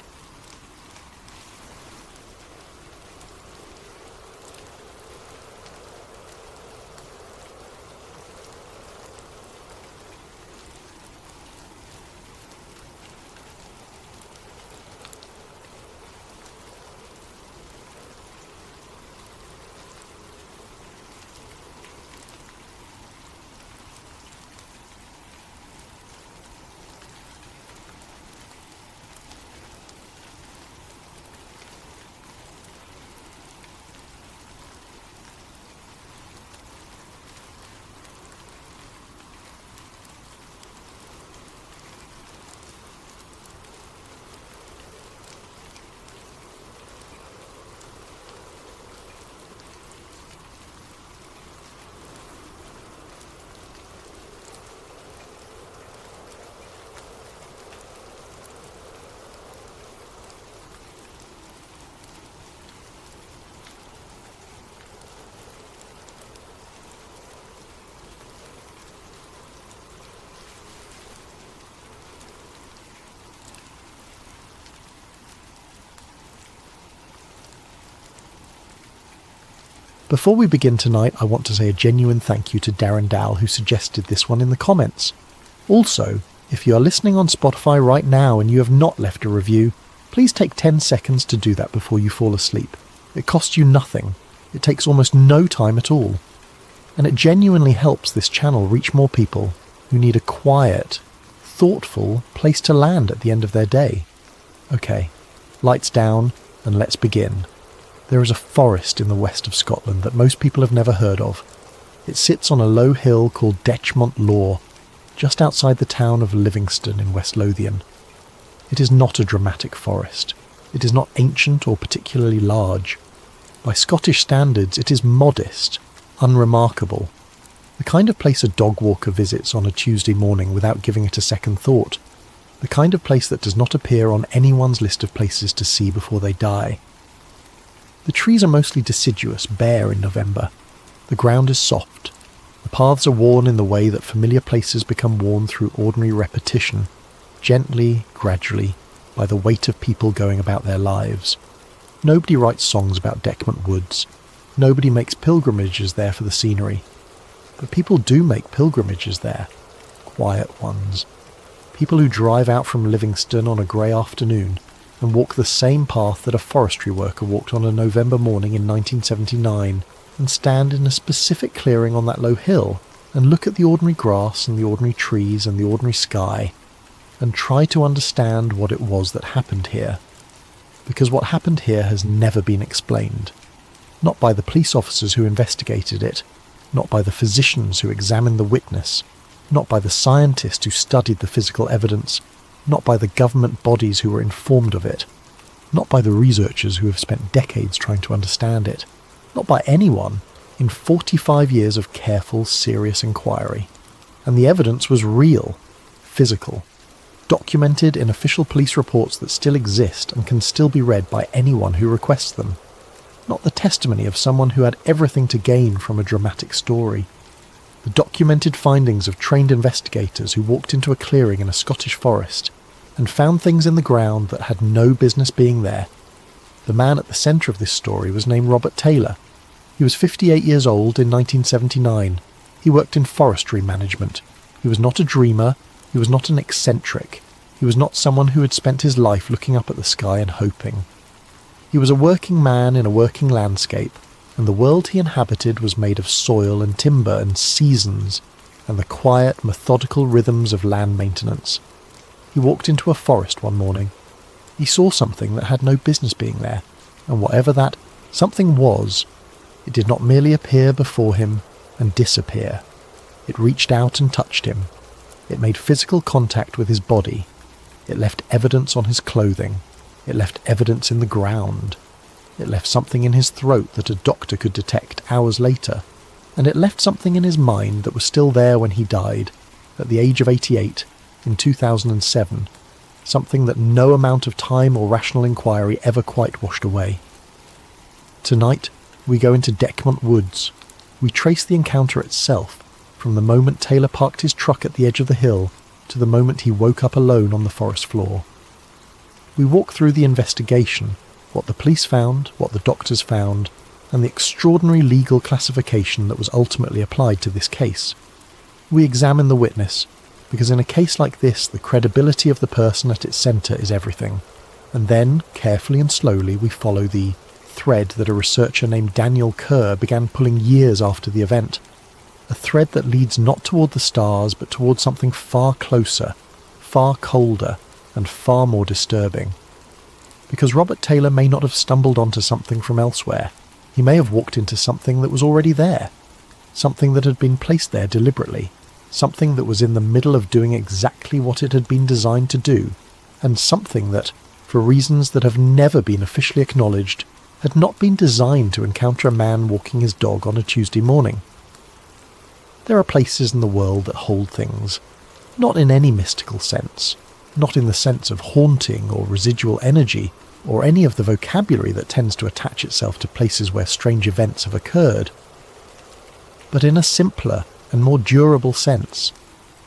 Before we begin tonight, I want to say a genuine thank you to Darren Dow, who suggested this one in the comments. Also, if you are listening on Spotify right now and you have not left a review, please take 10 seconds to do that before you fall asleep. It costs you nothing. It takes almost no time at all. And it genuinely helps this channel reach more people who need a quiet, thoughtful place to land at the end of their day. Okay, lights down and let's begin. There is a forest in the west of Scotland that most people have never heard of. It sits on a low hill called Detchmont Law, just outside the town of Livingston in West Lothian. It is not a dramatic forest. It is not ancient or particularly large. By Scottish standards, it is modest, unremarkable. The kind of place a dog walker visits on a Tuesday morning without giving it a second thought. The kind of place that does not appear on anyone's list of places to see before they die. The trees are mostly deciduous, bare in November. The ground is soft. The paths are worn in the way that familiar places become worn through ordinary repetition, gently, gradually, by the weight of people going about their lives. Nobody writes songs about Detchmont Woods. Nobody makes pilgrimages there for the scenery. But people do make pilgrimages there. Quiet ones. People who drive out from Livingston on a grey afternoon and walk the same path that a forestry worker walked on a November morning in 1979, and stand in a specific clearing on that low hill and look at the ordinary grass and the ordinary trees and the ordinary sky, and try to understand what it was that happened here. Because what happened here has never been explained. Not by the police officers who investigated it, not by the physicians who examined the witness, not by the scientists who studied the physical evidence, not by the government bodies who were informed of it, not by the researchers who have spent decades trying to understand it, not by anyone in 45 years of careful, serious inquiry. And the evidence was real, physical, documented in official police reports that still exist and can still be read by anyone who requests them. Not the testimony of someone who had everything to gain from a dramatic story. The documented findings of trained investigators who walked into a clearing in a Scottish forest and found things in the ground that had no business being there. The man at the centre of this story was named Robert Taylor. He was 58 years old in 1979. He worked in forestry management. He was not a dreamer. He was not an eccentric. He was not someone who had spent his life looking up at the sky and hoping. He was a working man in a working landscape, and the world he inhabited was made of soil and timber and seasons, and the quiet, methodical rhythms of land maintenance. He walked into a forest one morning. He saw something that had no business being there, and whatever that something was, it did not merely appear before him and disappear. It reached out and touched him. It made physical contact with his body. It left evidence on his clothing. It left evidence in the ground. It left something in his throat that a doctor could detect hours later. And it left something in his mind that was still there when he died, at the age of 88, in 2007. Something that no amount of time or rational inquiry ever quite washed away. Tonight, we go into Dechmont Woods. We trace the encounter itself, from the moment Taylor parked his truck at the edge of the hill to the moment he woke up alone on the forest floor. We walk through the investigation, what the police found, what the doctors found, and the extraordinary legal classification that was ultimately applied to this case. We examine the witness, because in a case like this, the credibility of the person at its centre is everything. And then, carefully and slowly, we follow the thread that a researcher named Daniel Kerr began pulling years after the event. A thread that leads not toward the stars, but toward something far closer, far colder, and far more disturbing. Because Robert Taylor may not have stumbled onto something from elsewhere. He may have walked into something that was already there. Something that had been placed there deliberately. Something that was in the middle of doing exactly what it had been designed to do. And something that, for reasons that have never been officially acknowledged, had not been designed to encounter a man walking his dog on a Tuesday morning. There are places in the world that hold things, not in any mystical sense, not in the sense of haunting or residual energy, or any of the vocabulary that tends to attach itself to places where strange events have occurred, but in a simpler and more durable sense,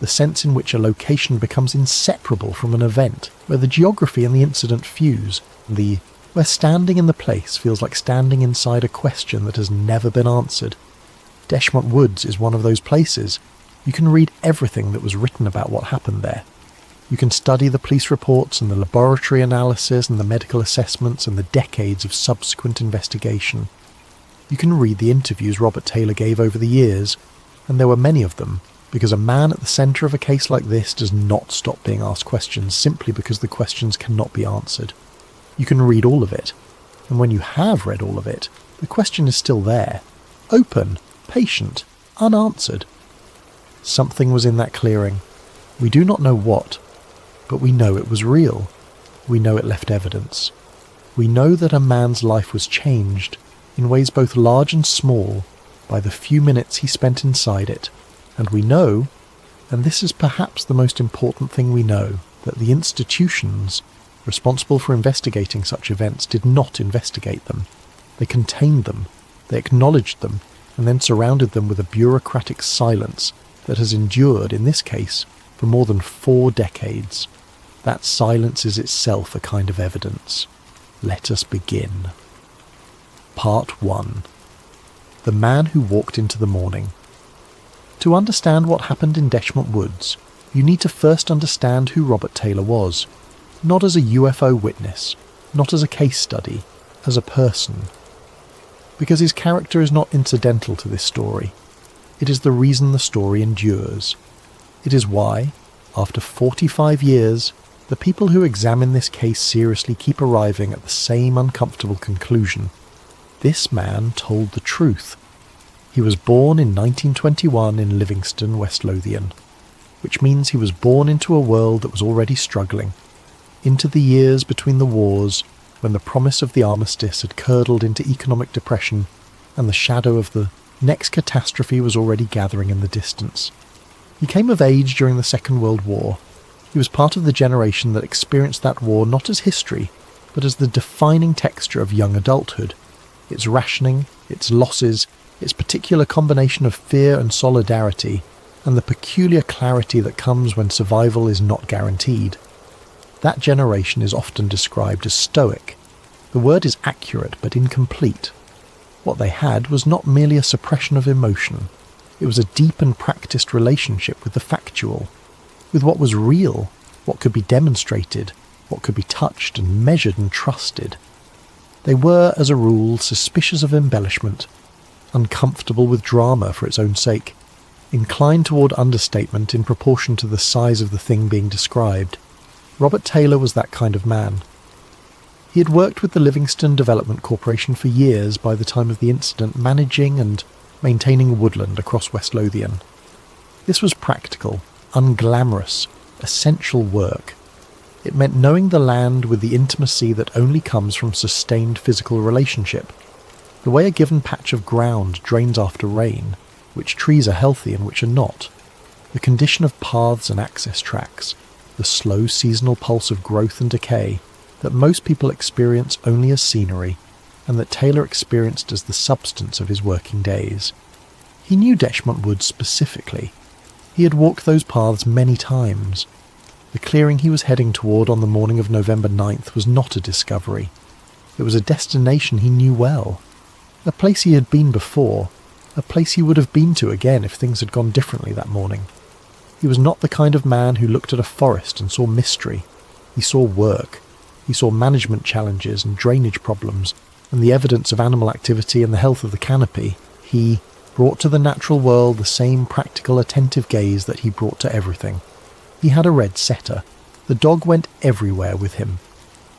the sense in which a location becomes inseparable from an event, where the geography and the incident fuse, where standing in the place feels like standing inside a question that has never been answered. Dechmont Woods is one of those places. You can read everything that was written about what happened there. You can study the police reports and the laboratory analysis and the medical assessments and the decades of subsequent investigation. You can read the interviews Robert Taylor gave over the years, and there were many of them, because a man at the centre of a case like this does not stop being asked questions simply because the questions cannot be answered. You can read all of it, and when you have read all of it, the question is still there, open, patient, unanswered. Something was in that clearing. We do not know what, but we know it was real. We know it left evidence. We know that a man's life was changed, in ways both large and small, by the few minutes he spent inside it. And we know, and this is perhaps the most important thing we know, that the institutions responsible for investigating such events did not investigate them. They contained them, they acknowledged them, and then surrounded them with a bureaucratic silence that has endured, in this case, for more than 4 decades. That silence is itself a kind of evidence. Let us begin. Part 1. The Man Who Walked into the Morning. To understand what happened in Dechmont Woods, you need to first understand who Robert Taylor was, not as a UFO witness, not as a case study, as a person. Because his character is not incidental to this story. It is the reason the story endures. It is why, after 45 years, the people who examine this case seriously keep arriving at the same uncomfortable conclusion. This man told the truth. He was born in 1921 in Livingston, West Lothian, which means he was born into a world that was already struggling, into the years between the wars, when the promise of the armistice had curdled into economic depression and the shadow of the next catastrophe was already gathering in the distance. He came of age during the Second World War. He was part of the generation that experienced that war not as history, but as the defining texture of young adulthood, its rationing, its losses, its particular combination of fear and solidarity, and the peculiar clarity that comes when survival is not guaranteed. That generation is often described as stoic. The word is accurate but incomplete. What they had was not merely a suppression of emotion. It was a deep and practiced relationship with the factual, with what was real, what could be demonstrated, what could be touched and measured and trusted. They were, as a rule, suspicious of embellishment, uncomfortable with drama for its own sake, inclined toward understatement in proportion to the size of the thing being described. Robert Taylor was that kind of man. He had worked with the Livingston Development Corporation for years by the time of the incident, managing and maintaining woodland across West Lothian. This was practical, unglamorous, essential work. It meant knowing the land with the intimacy that only comes from sustained physical relationship, the way a given patch of ground drains after rain, which trees are healthy and which are not, the condition of paths and access tracks, the slow seasonal pulse of growth and decay that most people experience only as scenery, and that Taylor experienced as the substance of his working days. He knew Detchmont Woods specifically. He had walked those paths many times. The clearing he was heading toward on the morning of November 9th was not a discovery. It was a destination he knew well. A place he had been before, a place he would have been to again if things had gone differently that morning. He was not the kind of man who looked at a forest and saw mystery. He saw work. He saw management challenges and drainage problems, and the evidence of animal activity and the health of the canopy. He brought to the natural world the same practical, attentive gaze that he brought to everything. He had a red setter. The dog went everywhere with him.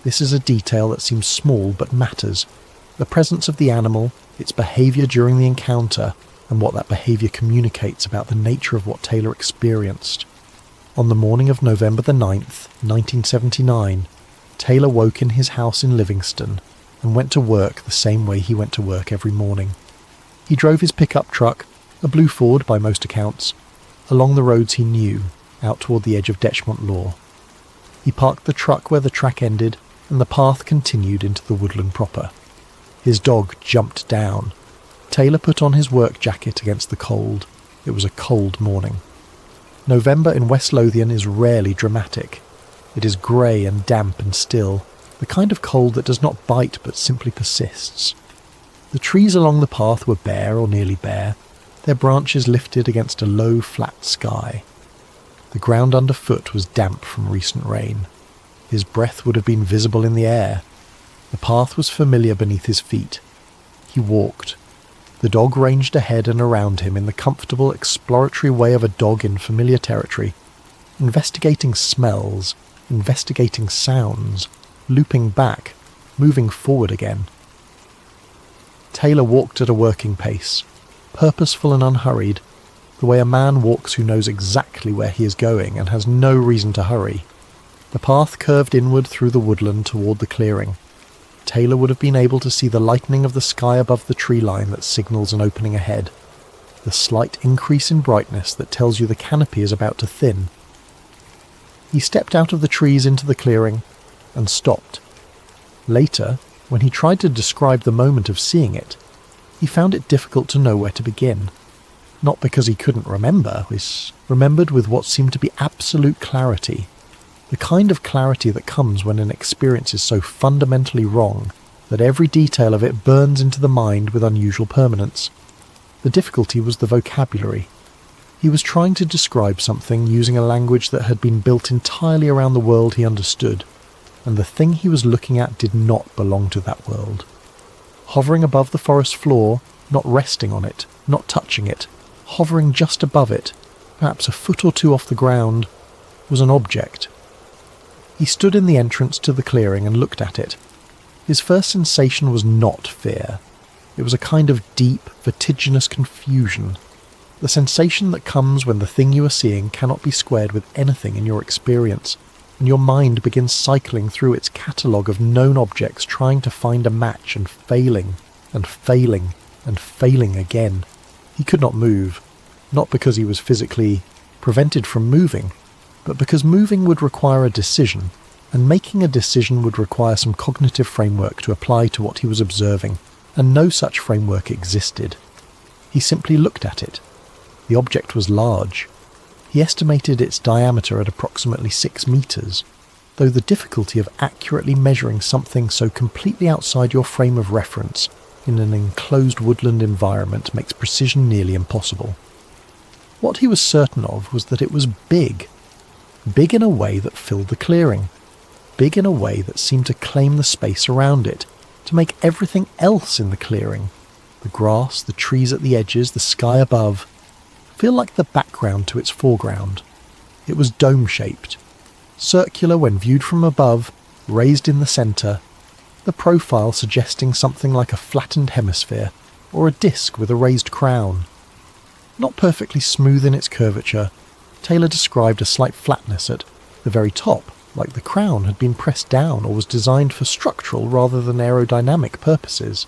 This is a detail that seems small but matters. The presence of the animal, its behaviour during the encounter, and what that behaviour communicates about the nature of what Taylor experienced. On the morning of November the 9th, 1979, Taylor woke in his house in Livingston and went to work the same way he went to work every morning. He drove his pickup truck, a blue Ford by most accounts, along the roads he knew, out toward the edge of Detchmont Law. He parked the truck where the track ended, and the path continued into the woodland proper. His dog jumped down. Taylor put on his work jacket against the cold. It was a cold morning. November in West Lothian is rarely dramatic. It is grey and damp and still, the kind of cold that does not bite but simply persists. The trees along the path were bare or nearly bare, their branches lifted against a low, flat sky. The ground underfoot was damp from recent rain. His breath would have been visible in the air. The path was familiar beneath his feet. He walked. The dog ranged ahead and around him in the comfortable, exploratory way of a dog in familiar territory, investigating smells, investigating sounds, looping back, moving forward again. Taylor walked at a working pace, purposeful and unhurried, the way a man walks who knows exactly where he is going and has no reason to hurry. The path curved inward through the woodland toward the clearing. Taylor would have been able to see the lightening of the sky above the tree line that signals an opening ahead, the slight increase in brightness that tells you the canopy is about to thin. He stepped out of the trees into the clearing and stopped. Later, when he tried to describe the moment of seeing it, he found it difficult to know where to begin. Not because he couldn't remember, he remembered with what seemed to be absolute clarity, the kind of clarity that comes when an experience is so fundamentally wrong that every detail of it burns into the mind with unusual permanence. The difficulty was the vocabulary. He was trying to describe something using a language that had been built entirely around the world he understood, and the thing he was looking at did not belong to that world. Hovering above the forest floor, not resting on it, not touching it, hovering just above it, perhaps a foot or two off the ground, was an object. He stood in the entrance to the clearing and looked at it. His first sensation was not fear. It was a kind of deep, vertiginous confusion. The sensation that comes when the thing you are seeing cannot be squared with anything in your experience. and your mind begins cycling through its catalogue of known objects trying to find a match and failing, and failing, and failing again. He could not move, not because he was physically prevented from moving, but because moving would require a decision, and making a decision would require some cognitive framework to apply to what he was observing, and no such framework existed. He simply looked at it. The object was large. He estimated its diameter at approximately 6 meters, though the difficulty of accurately measuring something so completely outside your frame of reference in an enclosed woodland environment makes precision nearly impossible. What he was certain of was that it was big. Big in a way that filled the clearing. Big in a way that seemed to claim the space around it, to make everything else in the clearing, the grass, the trees at the edges, the sky above, feel like the background to its foreground. It was dome-shaped, circular when viewed from above, raised in the centre, the profile suggesting something like a flattened hemisphere, or a disc with a raised crown. Not perfectly smooth in its curvature, Taylor described a slight flatness at the very top, like the crown had been pressed down or was designed for structural rather than aerodynamic purposes.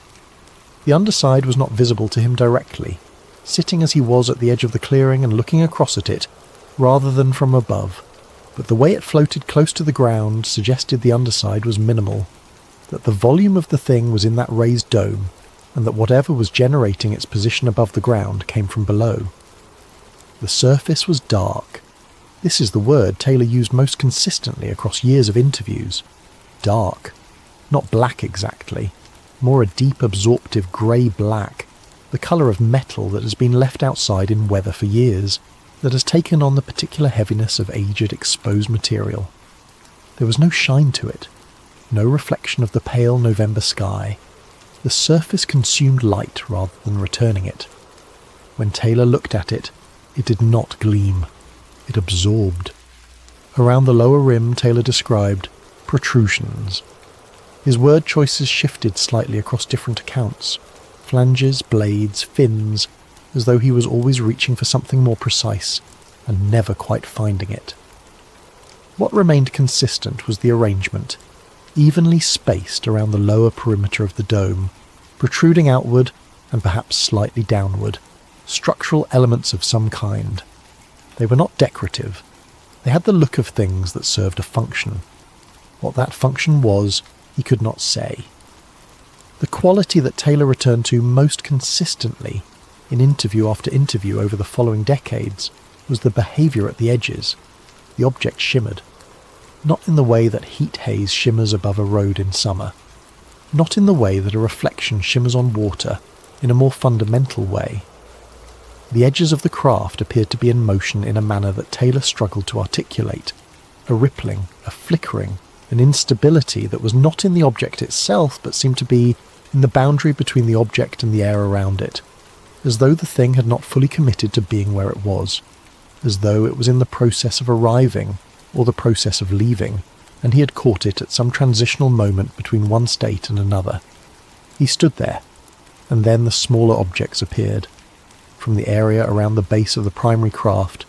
The underside was not visible to him directly, sitting as he was at the edge of the clearing and looking across at it, rather than from above, but the way it floated close to the ground suggested the underside was minimal, that the volume of the thing was in that raised dome, and that whatever was generating its position above the ground came from below. The surface was dark. This is the word Taylor used most consistently across years of interviews. Dark. Not black exactly. More a deep absorptive grey-black, the colour of metal that has been left outside in weather for years, that has taken on the particular heaviness of aged exposed material. There was no shine to it, no reflection of the pale November sky. The surface consumed light rather than returning it. When Taylor looked at it, it did not gleam. It absorbed. Around the lower rim, Taylor described protrusions. His word choices shifted slightly across different accounts. Flanges, blades, fins, as though he was always reaching for something more precise, and never quite finding it. What remained consistent was the arrangement, evenly spaced around the lower perimeter of the dome, protruding outward and perhaps slightly downward, structural elements of some kind. They were not decorative. They had the look of things that served a function. What that function was, he could not say. The quality that Taylor returned to most consistently, in interview after interview over the following decades, was the behaviour at the edges. The object shimmered. Not in the way that heat haze shimmers above a road in summer. Not in the way that a reflection shimmers on water, in a more fundamental way. The edges of the craft appeared to be in motion in a manner that Taylor struggled to articulate. A rippling, a flickering, an instability that was not in the object itself but seemed to be in the boundary between the object and the air around it, as though the thing had not fully committed to being where it was, as though it was in the process of arriving or the process of leaving, and he had caught it at some transitional moment between one state and another. He stood there, and then the smaller objects appeared, from the area around the base of the primary craft,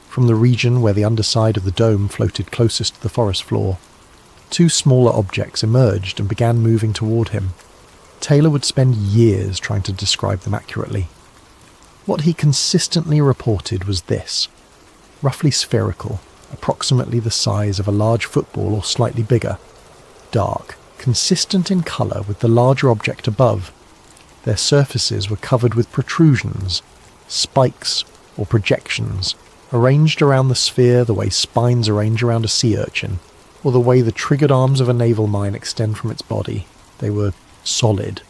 from the region where the underside of the dome floated closest to the forest floor. 2 smaller objects emerged and began moving toward him. Taylor would spend years trying to describe them accurately. What he consistently reported was this: roughly spherical, approximately the size of a large football or slightly bigger, dark, consistent in colour with the larger object above. Their surfaces were covered with protrusions, spikes or projections, arranged around the sphere the way spines arrange around a sea urchin, or the way the triggered arms of a naval mine extend from its body. They were solid.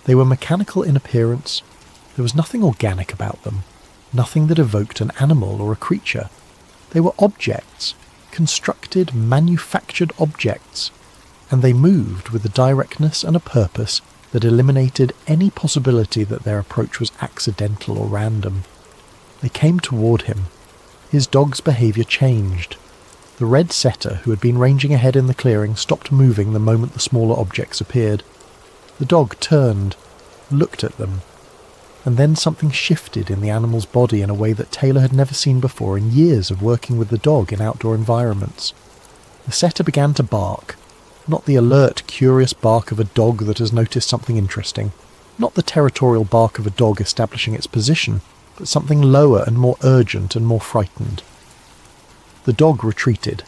They were mechanical in appearance. There was nothing organic about them, nothing that evoked an animal or a creature. They were objects, constructed, manufactured objects, and they moved with a directness and a purpose that eliminated any possibility that their approach was accidental or random. They came toward him. His dog's behaviour changed. The red setter, who had been ranging ahead in the clearing, stopped moving the moment the smaller objects appeared. The dog turned, looked at them, and then something shifted in the animal's body in a way that Taylor had never seen before in years of working with the dog in outdoor environments. The setter began to bark, not the alert, curious bark of a dog that has noticed something interesting, not the territorial bark of a dog establishing its position, but something lower and more urgent and more frightened. The dog retreated,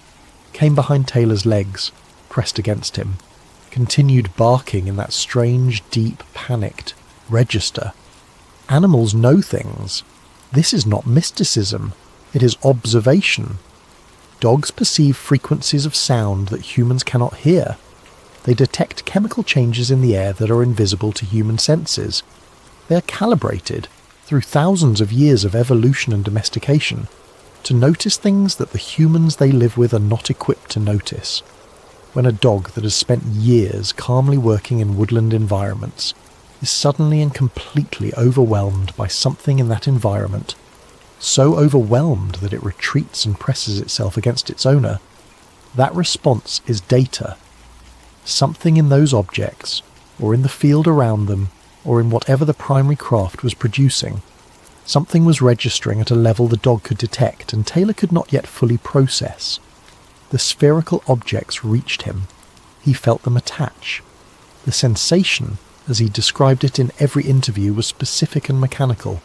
came behind Taylor's legs, pressed against him, continued barking in that strange, deep, panicked register. Animals know things. This is not mysticism. It is observation. Dogs perceive frequencies of sound that humans cannot hear. They detect chemical changes in the air that are invisible to human senses. They are calibrated, through thousands of years of evolution and domestication, to notice things that the humans they live with are not equipped to notice. When a dog that has spent years calmly working in woodland environments is suddenly and completely overwhelmed by something in that environment, so overwhelmed that it retreats and presses itself against its owner, that response is data. Something in those objects, or in the field around them, or in whatever the primary craft was producing, something was registering at a level the dog could detect and Taylor could not yet fully process. The spherical objects reached him. He felt them attach. The sensation, as he described it in every interview, was specific and mechanical.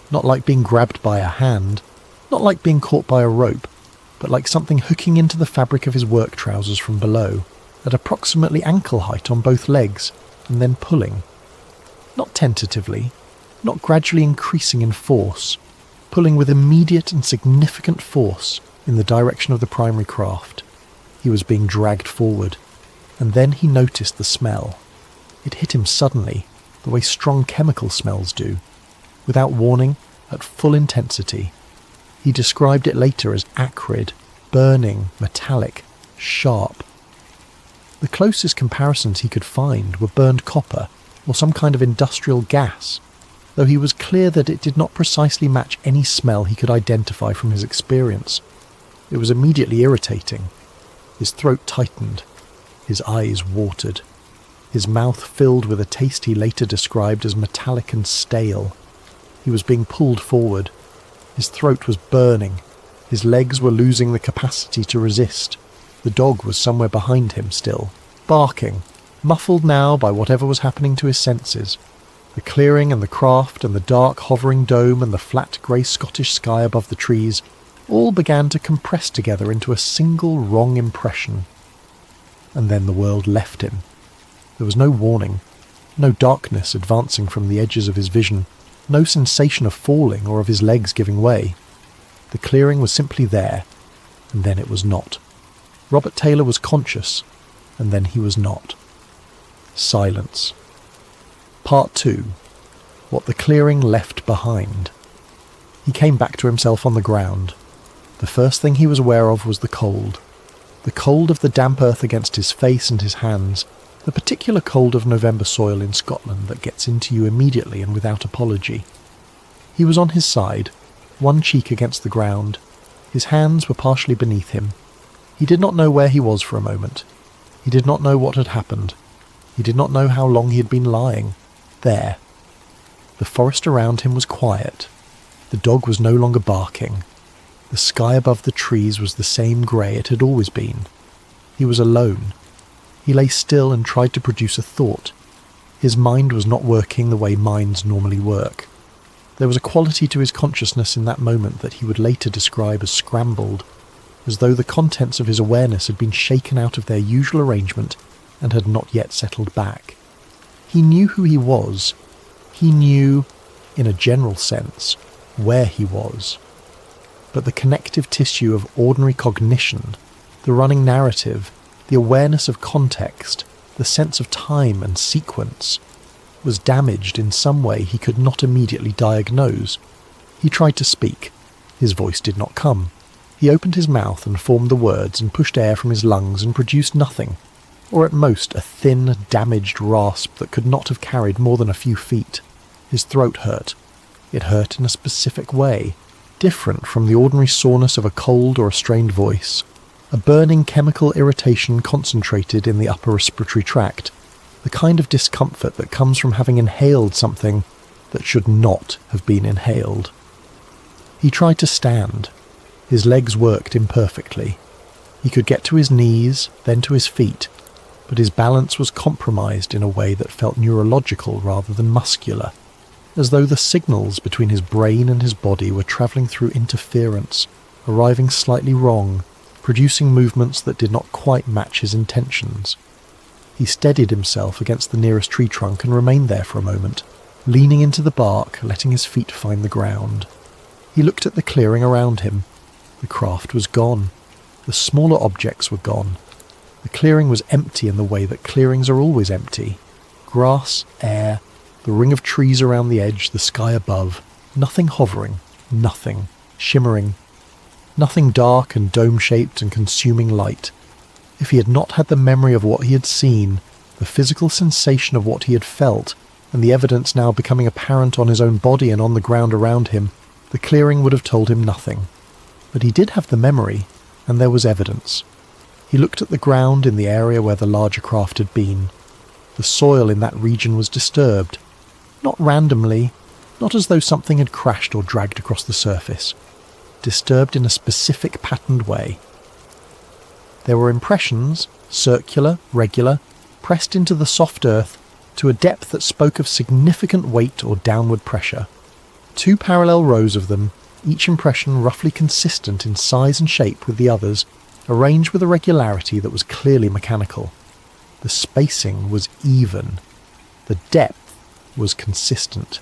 Not like being grabbed by a hand, not like being caught by a rope, but like something hooking into the fabric of his work trousers from below, at approximately ankle height on both legs, and then pulling. Not tentatively, not gradually increasing in force, pulling with immediate and significant force in the direction of the primary craft. He was being dragged forward, and then he noticed the smell. It hit him suddenly, the way strong chemical smells do. Without warning, at full intensity. He described it later as acrid, burning, metallic, sharp. The closest comparisons he could find were burned copper or some kind of industrial gas, though he was clear that it did not precisely match any smell he could identify from his experience. It was immediately irritating. His throat tightened. His eyes watered. His mouth filled with a taste he later described as metallic and stale. He was being pulled forward. His throat was burning. His legs were losing the capacity to resist. The dog was somewhere behind him still, barking, muffled now by whatever was happening to his senses. The clearing and the craft and the dark hovering dome and the flat grey Scottish sky above the trees all began to compress together into a single wrong impression. And then the world left him. There was no warning, no darkness advancing from the edges of his vision, no sensation of falling or of his legs giving way. The clearing was simply there, and then it was not. Robert Taylor was conscious, and then he was not. Silence. Part 2. What the clearing left behind. He came back to himself on the ground. The first thing he was aware of was the cold. The cold of the damp earth against his face and his hands, the particular cold of November soil in Scotland that gets into you immediately and without apology. He was on his side, one cheek against the ground. His hands were partially beneath him. He did not know where he was for a moment. He did not know what had happened. He did not know how long he had been lying. There. The forest around him was quiet. The dog was no longer barking. The sky above the trees was the same grey it had always been. He was alone. He lay still and tried to produce a thought. His mind was not working the way minds normally work. There was a quality to his consciousness in that moment that he would later describe as scrambled, as though the contents of his awareness had been shaken out of their usual arrangement and had not yet settled back. He knew who he was. He knew, in a general sense, where he was. But the connective tissue of ordinary cognition, the running narrative, the awareness of context, the sense of time and sequence, was damaged in some way he could not immediately diagnose. He tried to speak. His voice did not come. He opened his mouth and formed the words and pushed air from his lungs and produced nothing, or at most a thin, damaged rasp that could not have carried more than a few feet. His throat hurt. It hurt in a specific way, different from the ordinary soreness of a cold or a strained voice. A burning chemical irritation concentrated in the upper respiratory tract, the kind of discomfort that comes from having inhaled something that should not have been inhaled. He tried to stand. His legs worked imperfectly. He could get to his knees, then to his feet, but his balance was compromised in a way that felt neurological rather than muscular, as though the signals between his brain and his body were travelling through interference, arriving slightly wrong, producing movements that did not quite match his intentions. He steadied himself against the nearest tree trunk and remained there for a moment, leaning into the bark, letting his feet find the ground. He looked at the clearing around him. The craft was gone. The smaller objects were gone. The clearing was empty in the way that clearings are always empty. Grass, air, the ring of trees around the edge, the sky above. Nothing hovering, nothing shimmering, nothing dark and dome-shaped and consuming light. If he had not had the memory of what he had seen, the physical sensation of what he had felt, and the evidence now becoming apparent on his own body and on the ground around him, the clearing would have told him nothing. But he did have the memory, and there was evidence. He looked at the ground in the area where the larger craft had been. The soil in that region was disturbed. Not randomly, not as though something had crashed or dragged across the surface. Disturbed in a specific patterned way. There were impressions, circular, regular, pressed into the soft earth to a depth that spoke of significant weight or downward pressure. 2 parallel rows of them, each impression roughly consistent in size and shape with the others, arranged with a regularity that was clearly mechanical. The spacing was even. The depth was consistent.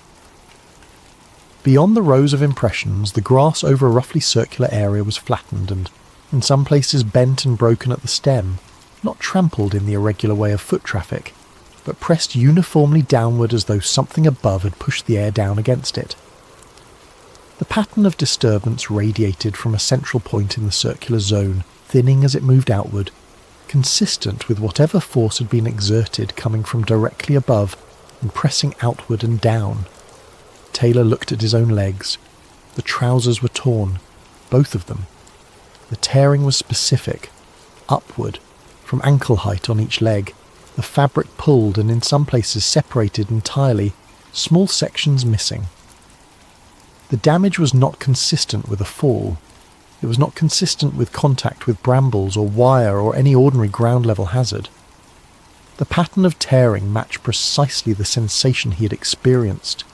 Beyond the rows of impressions, the grass over a roughly circular area was flattened and, in some places, bent and broken at the stem, not trampled in the irregular way of foot traffic, but pressed uniformly downward as though something above had pushed the air down against it. The pattern of disturbance radiated from a central point in the circular zone, thinning as it moved outward, consistent with whatever force had been exerted coming from directly above and pressing outward and down. Taylor looked at his own legs. The trousers were torn, both of them. The tearing was specific, upward, from ankle height on each leg, the fabric pulled and in some places separated entirely, small sections missing. The damage was not consistent with a fall. It was not consistent with contact with brambles or wire or any ordinary ground-level hazard. The pattern of tearing matched precisely the sensation he had experienced,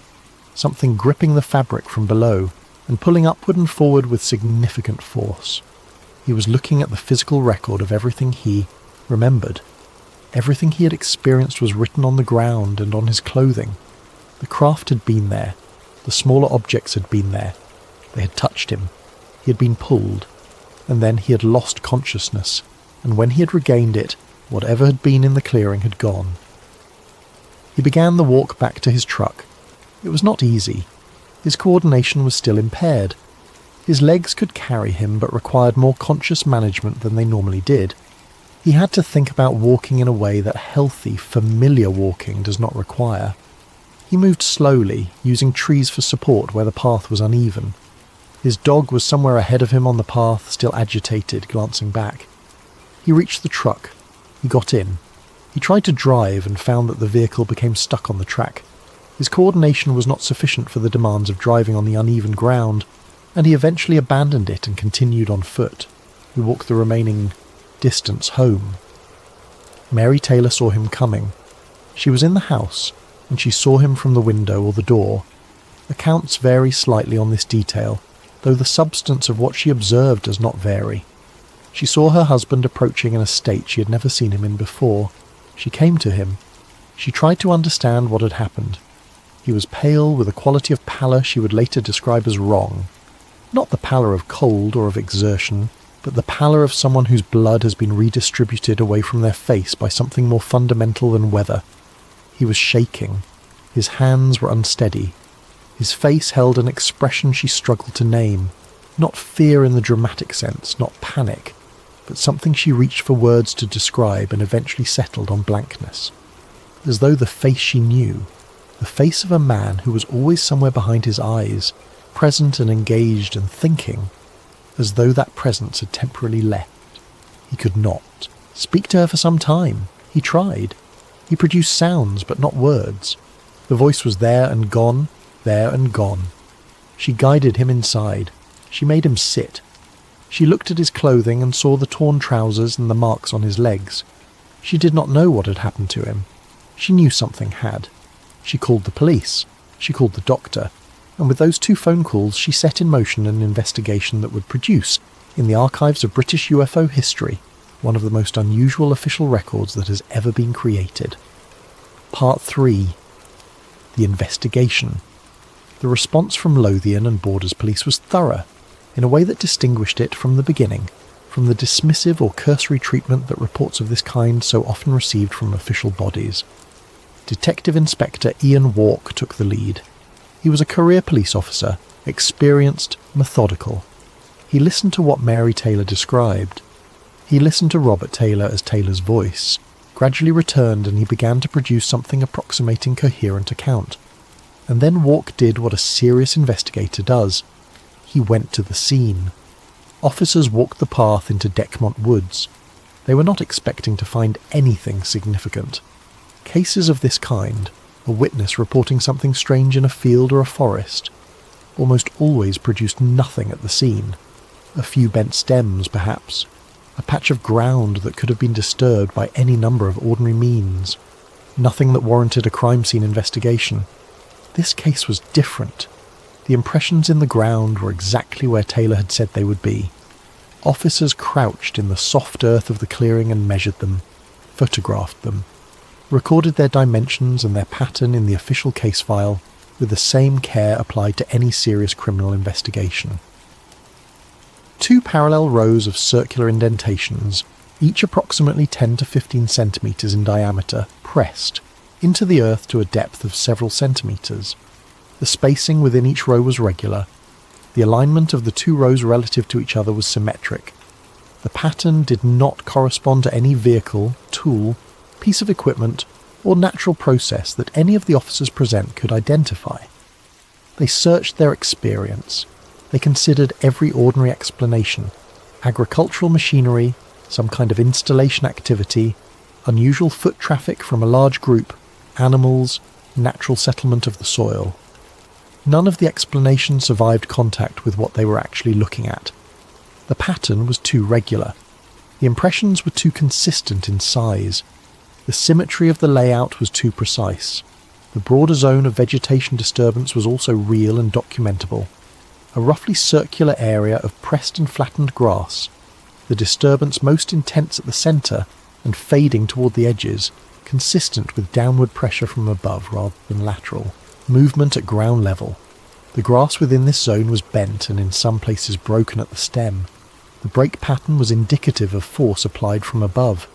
something gripping the fabric from below and pulling upward and forward with significant force. He was looking at the physical record of everything he remembered. Everything he had experienced was written on the ground and on his clothing. The craft had been there. The smaller objects had been there. They had touched him. He had been pulled. And then he had lost consciousness. And when he had regained it, whatever had been in the clearing had gone. He began the walk back to his truck. It was not easy. His coordination was still impaired. His legs could carry him but required more conscious management than they normally did. He had to think about walking in a way that healthy, familiar walking does not require. He moved slowly, using trees for support where the path was uneven. His dog was somewhere ahead of him on the path, still agitated, glancing back. He reached the truck. He got in. He tried to drive and found that the vehicle became stuck on the track. His coordination was not sufficient for the demands of driving on the uneven ground, and he eventually abandoned it and continued on foot. He walked the remaining distance home. Mary Taylor saw him coming. She was in the house, and she saw him from the window or the door. Accounts vary slightly on this detail, though the substance of what she observed does not vary. She saw her husband approaching in a state she had never seen him in before. She came to him. She tried to understand what had happened. He was pale, with a quality of pallor she would later describe as wrong. Not the pallor of cold or of exertion, but the pallor of someone whose blood has been redistributed away from their face by something more fundamental than weather. He was shaking. His hands were unsteady. His face held an expression she struggled to name. Not fear in the dramatic sense, not panic, but something she reached for words to describe and eventually settled on blankness. As though the face she knew, the face of a man who was always somewhere behind his eyes, present and engaged and thinking, as though that presence had temporarily left. He could not speak to her for some time. He tried. He produced sounds, but not words. The voice was there and gone, there and gone. She guided him inside. She made him sit. She looked at his clothing and saw the torn trousers and the marks on his legs. She did not know what had happened to him. She knew something had. She called the police. She called the doctor. And with those 2 phone calls, she set in motion an investigation that would produce, in the archives of British UFO history, one of the most unusual official records that has ever been created. Part 3. The investigation. The response from Lothian and Borders Police was thorough, in a way that distinguished it from the beginning, from the dismissive or cursory treatment that reports of this kind so often received from official bodies. Detective Inspector Ian Walk took the lead. He was a career police officer, experienced, methodical. He listened to what Mary Taylor described. He listened to Robert Taylor as Taylor's voice, gradually returned, and he began to produce something approximating coherent account. And then Walk did what a serious investigator does. He went to the scene. Officers walked the path into Deckmont Woods. They were not expecting to find anything significant. Cases of this kind, a witness reporting something strange in a field or a forest, almost always produced nothing at the scene. A few bent stems, perhaps. A patch of ground that could have been disturbed by any number of ordinary means. Nothing that warranted a crime scene investigation. This case was different. The impressions in the ground were exactly where Taylor had said they would be. Officers crouched in the soft earth of the clearing and measured them, photographed them, recorded their dimensions and their pattern in the official case file with the same care applied to any serious criminal investigation. 2 parallel rows of circular indentations, each approximately 10 to 15 centimetres in diameter, pressed into the earth to a depth of several centimetres. The spacing within each row was regular. The alignment of the 2 rows relative to each other was symmetric. The pattern did not correspond to any vehicle, tool, piece of equipment, or natural process that any of the officers present could identify. They searched their experience. They considered every ordinary explanation: agricultural machinery, some kind of installation activity, unusual foot traffic from a large group, animals, natural settlement of the soil. None of the explanations survived contact with what they were actually looking at. The pattern was too regular. The impressions were too consistent in size. The symmetry of the layout was too precise. The broader zone of vegetation disturbance was also real and documentable. A roughly circular area of pressed and flattened grass, the disturbance most intense at the centre and fading toward the edges, consistent with downward pressure from above rather than lateral. Movement at ground level. The grass within this zone was bent and in some places broken at the stem. The break pattern was indicative of force applied from above.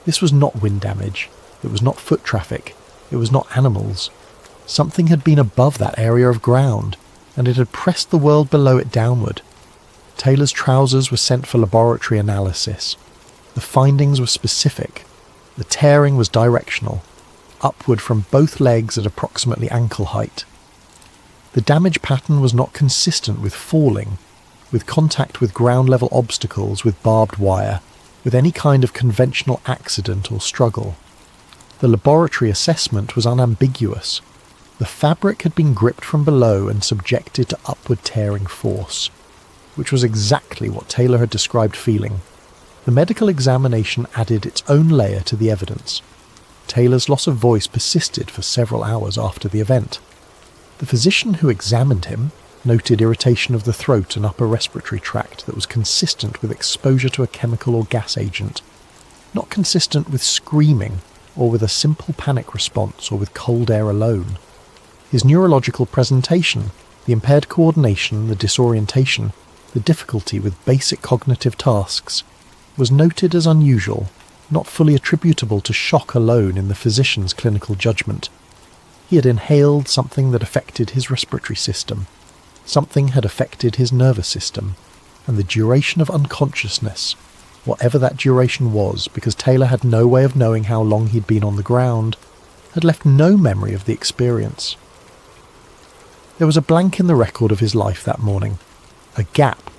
This was not wind damage. It was not foot traffic. It was not animals. Something had been above that area of ground, and it had pressed the world below it downward. Taylor's trousers were sent for laboratory analysis. The findings were specific. The tearing was directional, upward from both legs at approximately ankle height. The damage pattern was not consistent with falling, with contact with ground-level obstacles, with barbed wire, with any kind of conventional accident or struggle. The laboratory assessment was unambiguous. The fabric had been gripped from below and subjected to upward tearing force, which was exactly what Taylor had described feeling. The medical examination added its own layer to the evidence. Taylor's loss of voice persisted for several hours after the event. The physician who examined him noted irritation of the throat and upper respiratory tract that was consistent with exposure to a chemical or gas agent, not consistent with screaming or with a simple panic response or with cold air alone. His neurological presentation, the impaired coordination, the disorientation, the difficulty with basic cognitive tasks, was noted as unusual, not fully attributable to shock alone in the physician's clinical judgment. He had inhaled something that affected his respiratory system. Something had affected his nervous system, and the duration of unconsciousness, whatever that duration was, because Taylor had no way of knowing how long he'd been on the ground, had left no memory of the experience. There was a blank in the record of his life that morning, a gap,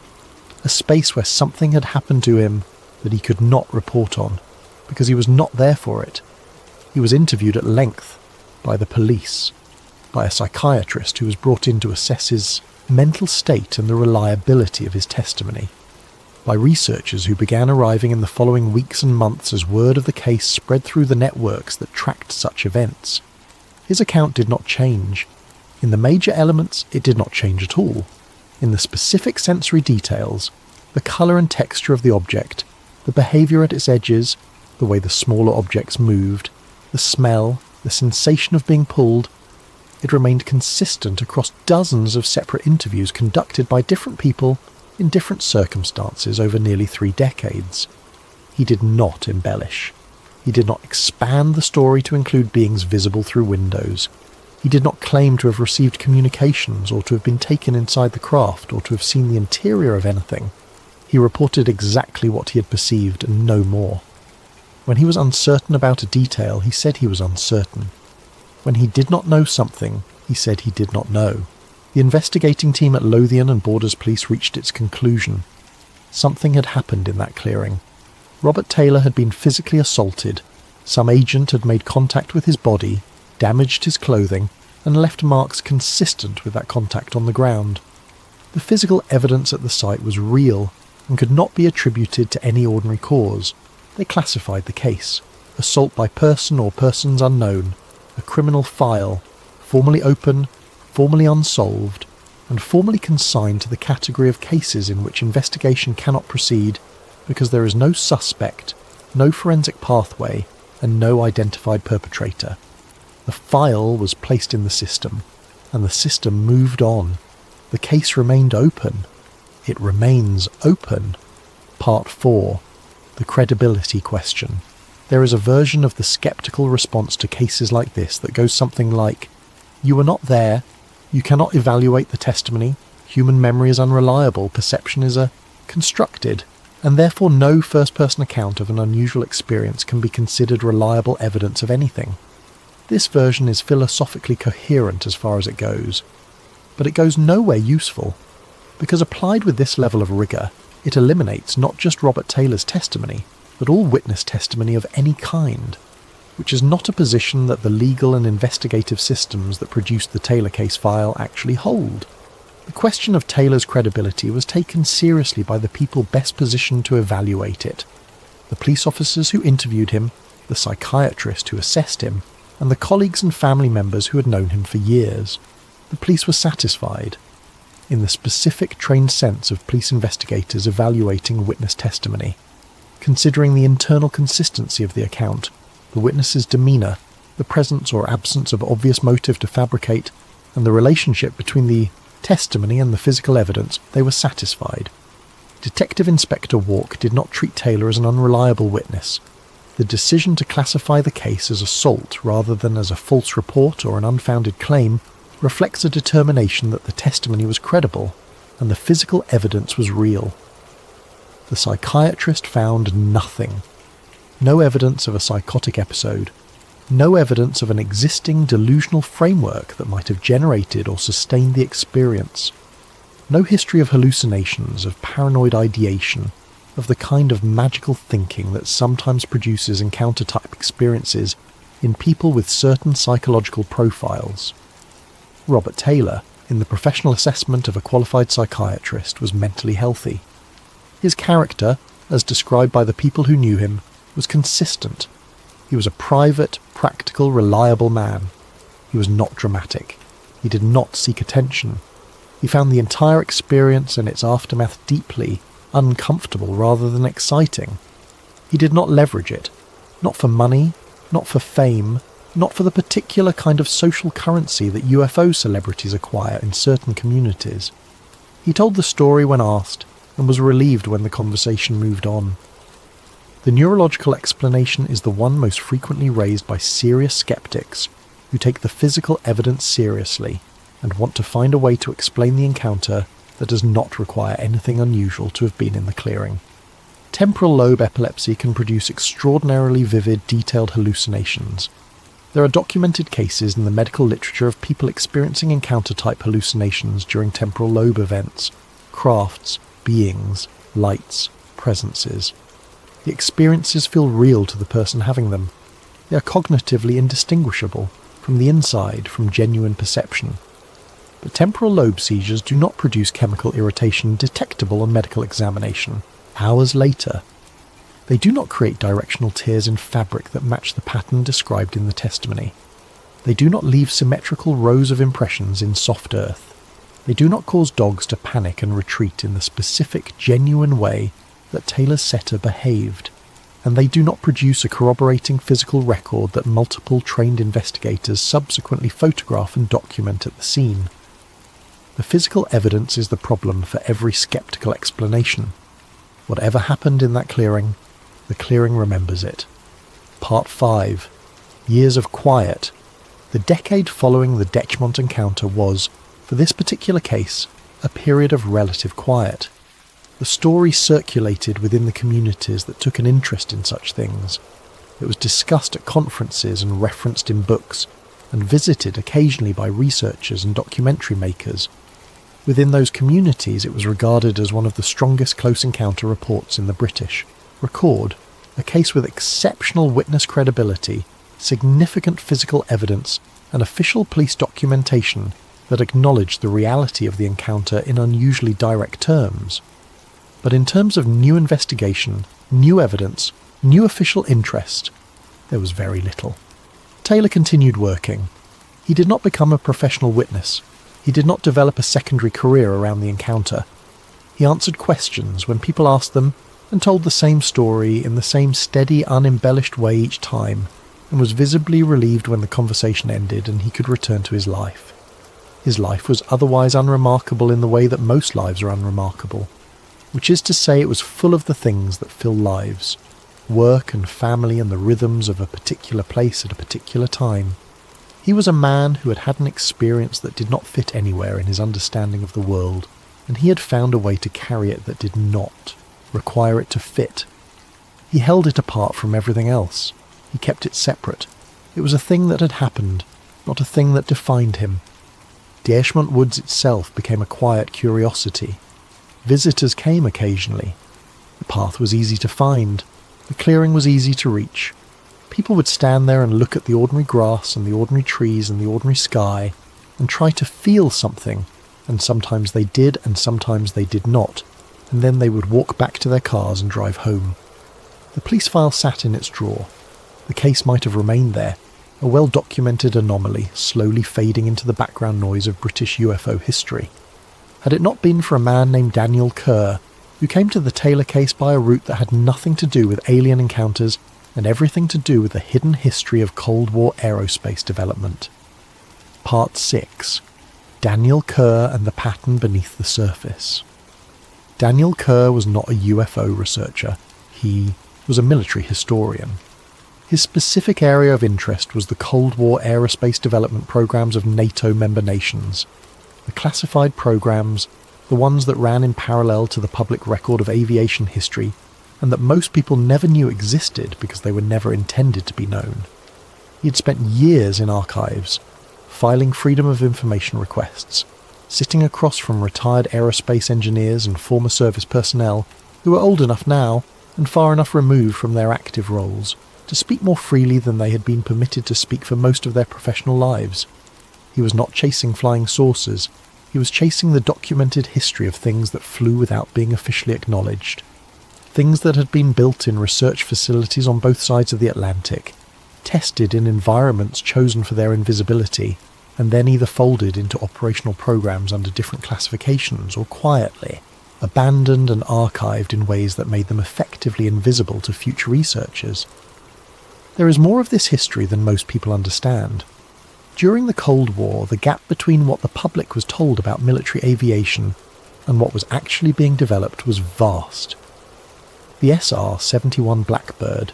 a space where something had happened to him that he could not report on, because he was not there for it. He was interviewed at length by the police, by a psychiatrist who was brought in to assess his mental state and the reliability of his testimony. by researchers who began arriving in the following weeks and months as word of the case spread through the networks that tracked such events. His account did not change. In the major elements, it did not change at all. In the specific sensory details, the colour and texture of the object, the behaviour at its edges, the way the smaller objects moved, the smell, the sensation of being pulled, it remained consistent across dozens of separate interviews conducted by different people in different circumstances over nearly 3 decades. He did not embellish. He did not expand the story to include beings visible through windows. He did not claim to have received communications or to have been taken inside the craft or to have seen the interior of anything. He reported exactly what he had perceived and no more. When he was uncertain about a detail, he said he was uncertain. When he did not know something, he said he did not know. The investigating team at Lothian and Borders Police reached its conclusion. Something had happened in that clearing. Robert Taylor had been physically assaulted. Some agent had made contact with his body, damaged his clothing, and left marks consistent with that contact on the ground. The physical evidence at the site was real and could not be attributed to any ordinary cause. They classified the case: assault by person or persons unknown, a criminal file, formally open, formally unsolved, and formally consigned to the category of cases in which investigation cannot proceed because there is no suspect, no forensic pathway, and no identified perpetrator. The file was placed in the system, and the system moved on. The case remained open. It remains open. Part 4. The credibility question. There is a version of the skeptical response to cases like this that goes something like, "You were not there, you cannot evaluate the testimony, human memory is unreliable, perception is constructed, and therefore no first-person account of an unusual experience can be considered reliable evidence of anything." This version is philosophically coherent as far as it goes, but it goes nowhere useful, because applied with this level of rigour, it eliminates not just Robert Taylor's testimony, but all witness testimony of any kind, which is not a position that the legal and investigative systems that produced the Taylor case file actually hold. The question of Taylor's credibility was taken seriously by the people best positioned to evaluate it: the police officers who interviewed him, the psychiatrist who assessed him, and the colleagues and family members who had known him for years. The police were satisfied. In the specific trained sense of police investigators evaluating witness testimony, considering the internal consistency of the account, the witness's demeanour, the presence or absence of obvious motive to fabricate, and the relationship between the testimony and the physical evidence, they were satisfied. Detective Inspector Walk did not treat Taylor as an unreliable witness. The decision to classify the case as assault rather than as a false report or an unfounded claim reflects a determination that the testimony was credible and the physical evidence was real. The psychiatrist found nothing. No evidence of a psychotic episode. No evidence of an existing delusional framework that might have generated or sustained the experience. No history of hallucinations, of paranoid ideation, of the kind of magical thinking that sometimes produces encounter-type experiences in people with certain psychological profiles. Robert Taylor, in the professional assessment of a qualified psychiatrist, was mentally healthy. His character, as described by the people who knew him, was consistent. He was a private, practical, reliable man. He was not dramatic. He did not seek attention. He found the entire experience and its aftermath deeply uncomfortable rather than exciting. He did not leverage it, not for money, not for fame, not for the particular kind of social currency that UFO celebrities acquire in certain communities. He told the story when asked, and was relieved when the conversation moved on. The neurological explanation is the one most frequently raised by serious skeptics who take the physical evidence seriously and want to find a way to explain the encounter that does not require anything unusual to have been in the clearing. Temporal lobe epilepsy can produce extraordinarily vivid, detailed hallucinations. There are documented cases in the medical literature of people experiencing encounter-type hallucinations during temporal lobe events, crafts, beings, lights, presences. The experiences feel real to the person having them. They are cognitively indistinguishable from the inside from genuine perception. But temporal lobe seizures do not produce chemical irritation detectable on medical examination. hours later. They do not create directional tears in fabric that match the pattern described in the testimony. They do not leave symmetrical rows of impressions in soft earth. They do not cause dogs to panic and retreat in the specific, genuine way that Taylor's setter behaved, and they do not produce a corroborating physical record that multiple trained investigators subsequently photograph and document at the scene. The physical evidence is the problem for every skeptical explanation. Whatever happened in that clearing, the clearing remembers it. Part 5. Years of quiet. The decade following the Detchmont encounter was, for this particular case, a period of relative quiet. The story circulated within the communities that took an interest in such things. It was discussed at conferences and referenced in books, and visited occasionally by researchers and documentary makers. Within those communities, it was regarded as one of the strongest close encounter reports in the British record, a case with exceptional witness credibility, significant physical evidence, and official police documentation that acknowledged the reality of the encounter in unusually direct terms. But in terms of new investigation, new evidence, new official interest, there was very little. Taylor continued working. He did not become a professional witness. He did not develop a secondary career around the encounter. He answered questions when people asked them and told the same story in the same steady, unembellished way each time, and was visibly relieved when the conversation ended and he could return to his life. His life was otherwise unremarkable in the way that most lives are unremarkable, which is to say it was full of the things that fill lives, work and family and the rhythms of a particular place at a particular time. He was a man who had had an experience that did not fit anywhere in his understanding of the world, and he had found a way to carry it that did not require it to fit. He held it apart from everything else. He kept it separate. It was a thing that had happened, not a thing that defined him. Detchmont Woods itself became a quiet curiosity. Visitors came occasionally. The path was easy to find. The clearing was easy to reach. People would stand there and look at the ordinary grass and the ordinary trees and the ordinary sky and try to feel something, and sometimes they did and sometimes they did not, and then they would walk back to their cars and drive home. The police file sat in its drawer. The case might have remained there, a well-documented anomaly slowly fading into the background noise of British UFO history. Had it not been for a man named Daniel Kerr, who came to the Taylor case by a route that had nothing to do with alien encounters and everything to do with the hidden history of Cold War aerospace development. Part 6. Daniel Kerr and the pattern beneath the surface. Daniel Kerr was not a UFO researcher. He was a military historian. His specific area of interest was the Cold War aerospace development programs of NATO member nations. The classified programs, the ones that ran in parallel to the public record of aviation history, and that most people never knew existed because they were never intended to be known. He had spent years in archives, filing Freedom of Information requests, sitting across from retired aerospace engineers and former service personnel who were old enough now and far enough removed from their active roles to speak more freely than they had been permitted to speak for most of their professional lives. He was not chasing flying saucers. He was chasing the documented history of things that flew without being officially acknowledged. Things that had been built in research facilities on both sides of the Atlantic, tested in environments chosen for their invisibility, and then either folded into operational programs under different classifications or quietly abandoned and archived in ways that made them effectively invisible to future researchers. There is more of this history than most people understand. During the Cold War, the gap between what the public was told about military aviation and what was actually being developed was vast. The SR-71 Blackbird,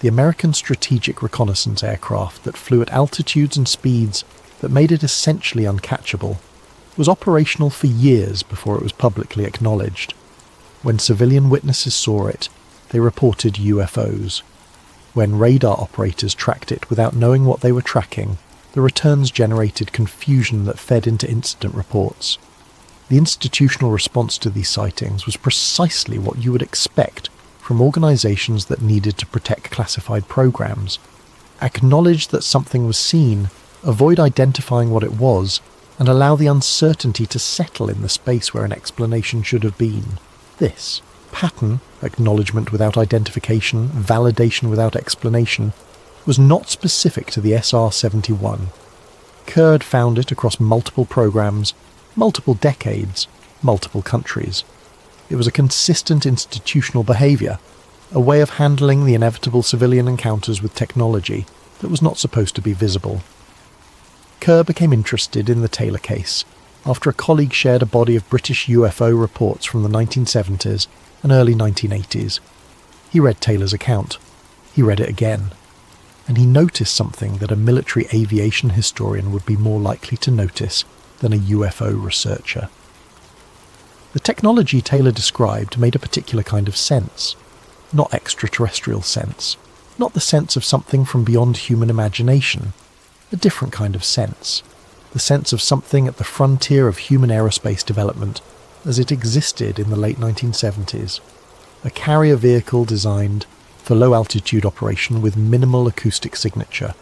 the American strategic reconnaissance aircraft that flew at altitudes and speeds that made it essentially uncatchable, was operational for years before it was publicly acknowledged. When civilian witnesses saw it, they reported UFOs. When radar operators tracked it without knowing what they were tracking, the returns generated confusion that fed into incident reports. The institutional response to these sightings was precisely what you would expect from organizations that needed to protect classified programs. Acknowledge that something was seen, avoid identifying what it was, and allow the uncertainty to settle in the space where an explanation should have been. This Pattern, acknowledgement without identification, validation without explanation, was not specific to the SR-71. Kerr had found it across multiple programs, multiple decades, multiple countries. It was a consistent institutional behaviour, a way of handling the inevitable civilian encounters with technology that was not supposed to be visible. Kerr became interested in the Taylor case after a colleague shared a body of British UFO reports from the 1970s and early 1980s. He read Taylor's account. He read it again. And he noticed something that a military aviation historian would be more likely to notice than a UFO researcher. The technology Taylor described made a particular kind of sense. Not extraterrestrial sense. Not the sense of something from beyond human imagination. A different kind of sense. The sense of something at the frontier of human aerospace development as it existed in the late 1970s. A carrier vehicle designed for low-altitude operation with minimal acoustic signature.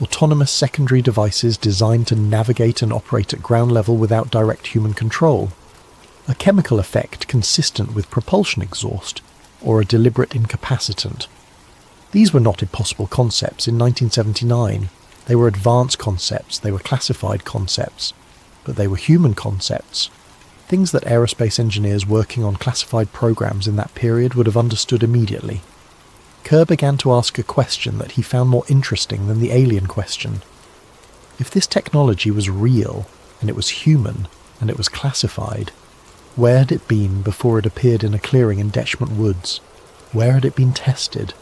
Autonomous secondary devices designed to navigate and operate at ground level without direct human control. A chemical effect consistent with propulsion exhaust, or a deliberate incapacitant. These were not impossible concepts in 1979. They were advanced concepts, they were classified concepts, but they were human concepts. Things that aerospace engineers working on classified programs in that period would have understood immediately. Kerr began to ask a question that he found more interesting than the alien question. If this technology was real, and it was human, and it was classified, where had it been before it appeared in a clearing in Detchment Woods? Where had it been tested?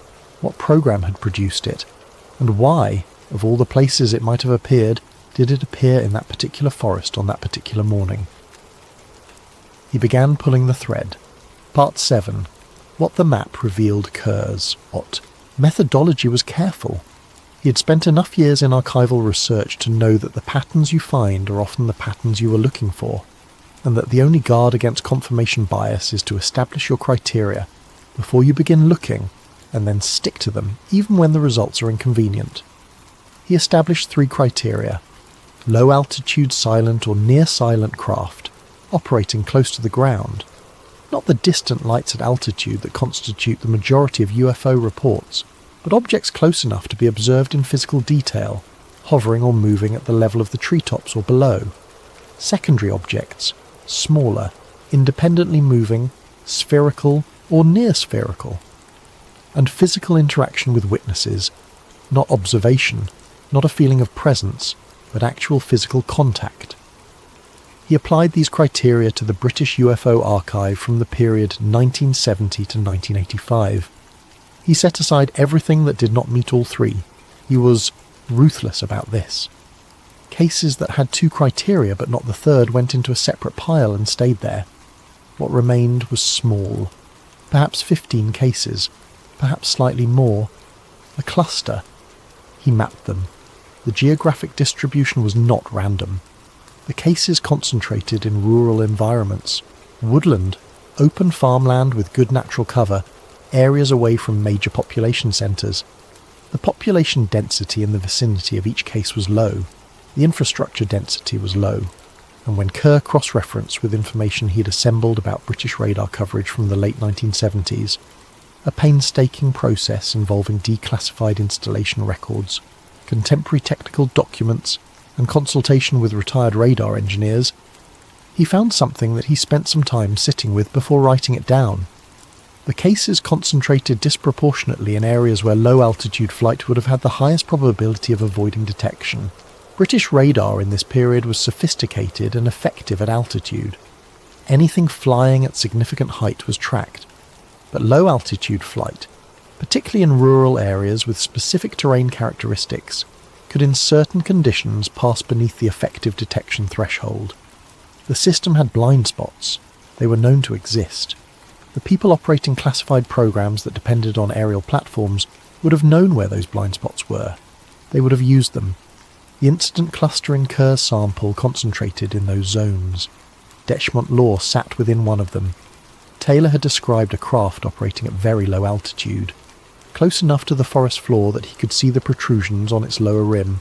What program had produced it? And why, of all the places it might have appeared, did it appear in that particular forest on that particular morning? He began pulling the thread. Part 7. What the map revealed Kerr's methodology was careful. He had spent enough years in archival research to know that the patterns you find are often the patterns you are looking for, and that the only guard against confirmation bias is to establish your criteria before you begin looking, and then stick to them even when the results are inconvenient. He established 3 criteria: low-altitude silent or near-silent craft, operating close to the ground, not the distant lights at altitude that constitute the majority of UFO reports, but objects close enough to be observed in physical detail, hovering or moving at the level of the treetops or below. Secondary objects, smaller, independently moving, spherical or near-spherical. And physical interaction with witnesses, not observation, not a feeling of presence, but actual physical contact. He applied these criteria to the British UFO archive from the period 1970 to 1985. He set aside everything that did not meet all 3. He was ruthless about this. Cases that had 2 criteria but not the 3rd went into a separate pile and stayed there. What remained was small. Perhaps 15 cases. Perhaps slightly more. A cluster. He mapped them. The geographic distribution was not random. The cases concentrated in rural environments. Woodland, open farmland with good natural cover, areas away from major population centres. The population density in the vicinity of each case was low. The infrastructure density was low. And when Kerr cross-referenced with information he'd assembled about British radar coverage from the late 1970s, a painstaking process involving declassified installation records, contemporary technical documents, and consultation with retired radar engineers, he found something that he spent some time sitting with before writing it down. The cases concentrated disproportionately in areas where low-altitude flight would have had the highest probability of avoiding detection. British radar in this period was sophisticated and effective at altitude. Anything flying at significant height was tracked, but low-altitude flight, particularly in rural areas with specific terrain characteristics, could in certain conditions pass beneath the effective detection threshold. The system had blind spots. They were known to exist. The people operating classified programs that depended on aerial platforms would have known where those blind spots were. They would have used them. The incident cluster in Kerr's sample concentrated in those zones. Detchment Law sat within one of them. Taylor had described a craft operating at very low altitude, close enough to the forest floor that he could see the protrusions on its lower rim,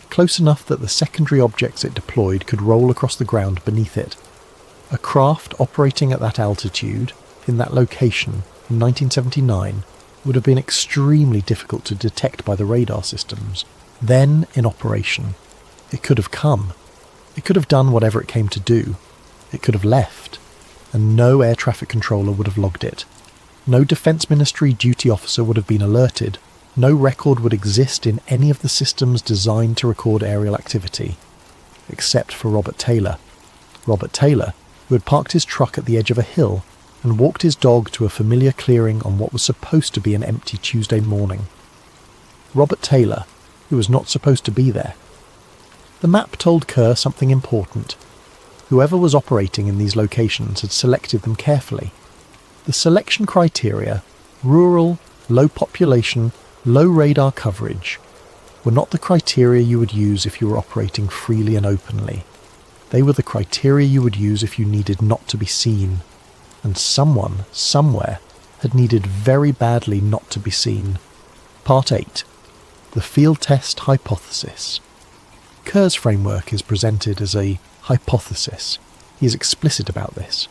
close enough that the secondary objects it deployed could roll across the ground beneath it. A craft operating at that altitude, in that location in 1979 would have been extremely difficult to detect by the radar systems. Then, in operation, it could have come. It could have done whatever it came to do. It could have left, and no air traffic controller would have logged it. No Defence Ministry duty officer would have been alerted. No record would exist in any of the systems designed to record aerial activity, except for Robert Taylor. Robert Taylor, who had parked his truck at the edge of a hill and walked his dog to a familiar clearing on what was supposed to be an empty Tuesday morning. Robert Taylor, who was not supposed to be there. The map told Kerr something important. Whoever was operating in these locations had selected them carefully. The selection criteria, rural, low population, low radar coverage, were not the criteria you would use if you were operating freely and openly. They were the criteria you would use if you needed not to be seen. And someone, somewhere, had needed very badly not to be seen. Part 8. The Field Test Hypothesis. Kerr's framework is presented as a hypothesis. He is explicit about this.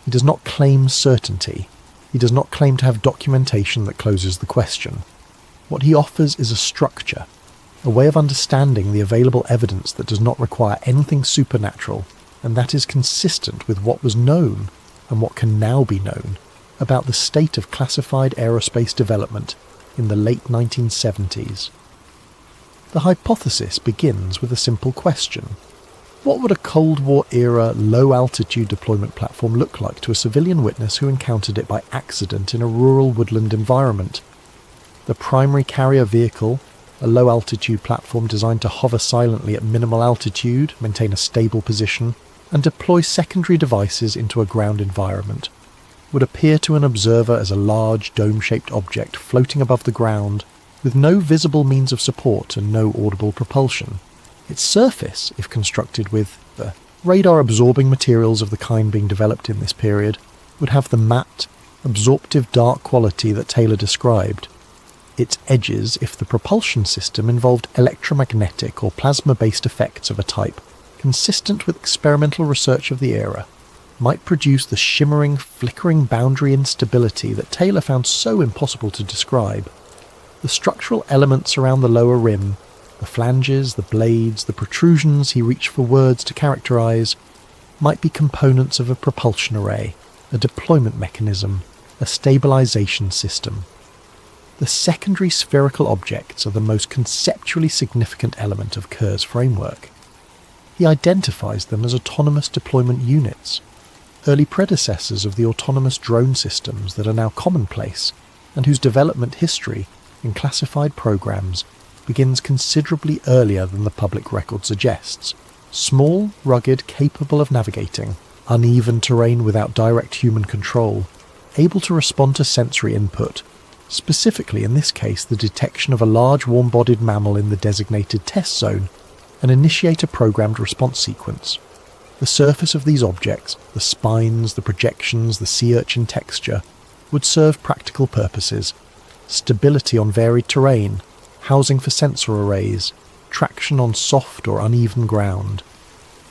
He does not claim certainty. He does not claim to have documentation that closes the question. What he offers is a structure, a way of understanding the available evidence that does not require anything supernatural, and that is consistent with what was known, and what can now be known, about the state of classified aerospace development in the late 1970s. The hypothesis begins with a simple question. What would a Cold War-era low-altitude deployment platform look like to a civilian witness who encountered it by accident in a rural woodland environment? The primary carrier vehicle, a low-altitude platform designed to hover silently at minimal altitude, maintain a stable position, and deploy secondary devices into a ground environment, would appear to an observer as a large dome-shaped object floating above the ground with no visible means of support and no audible propulsion. Its surface, if constructed with the radar-absorbing materials of the kind being developed in this period, would have the matte, absorptive dark quality that Taylor described. Its edges, if the propulsion system involved electromagnetic or plasma-based effects of a type consistent with experimental research of the era, might produce the shimmering, flickering boundary instability that Taylor found so impossible to describe. The structural elements around the lower rim, the flanges, the blades, the protrusions he reached for words to characterize, might be components of a propulsion array, a deployment mechanism, a stabilization system. The secondary spherical objects are the most conceptually significant element of Kerr's framework. He identifies them as autonomous deployment units, early predecessors of the autonomous drone systems that are now commonplace, and whose development history, in classified programs, begins considerably earlier than the public record suggests. Small, rugged, capable of navigating, uneven terrain without direct human control, able to respond to sensory input, specifically in this case the detection of a large warm-bodied mammal in the designated test zone, and initiate a programmed response sequence. The surface of these objects, the spines, the projections, the sea urchin texture, would serve practical purposes: stability on varied terrain, housing for sensor arrays, traction on soft or uneven ground,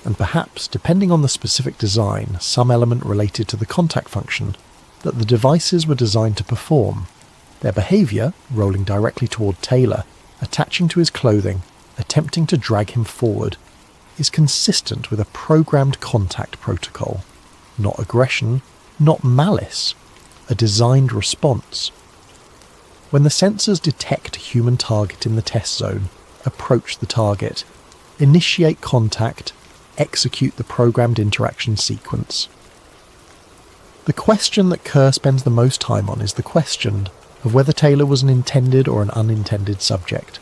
and perhaps, depending on the specific design, some element related to the contact function that the devices were designed to perform. Their behaviour, rolling directly toward Taylor, attaching to his clothing, attempting to drag him forward, is consistent with a programmed contact protocol. Not aggression, not malice, a designed response. When the sensors detect a human target in the test zone, approach the target, initiate contact, execute the programmed interaction sequence. The question that Kerr spends the most time on is the question of whether Taylor was an intended or an unintended subject.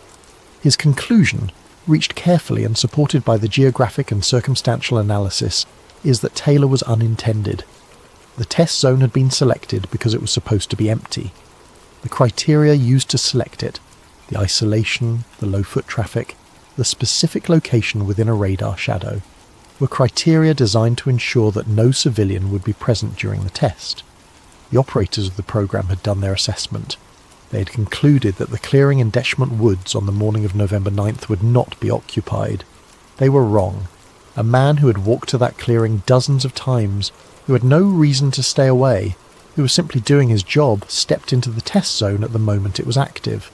His conclusion, reached carefully and supported by the geographic and circumstantial analysis, is that Taylor was unintended. The test zone had been selected because it was supposed to be empty. The criteria used to select it, the isolation, the low foot traffic, the specific location within a radar shadow, were criteria designed to ensure that no civilian would be present during the test. The operators of the program had done their assessment. They had concluded that the clearing in Deschmont Woods on the morning of November 9th would not be occupied. They were wrong. A man who had walked to that clearing dozens of times, who had no reason to stay away, who was simply doing his job, stepped into the test zone at the moment it was active,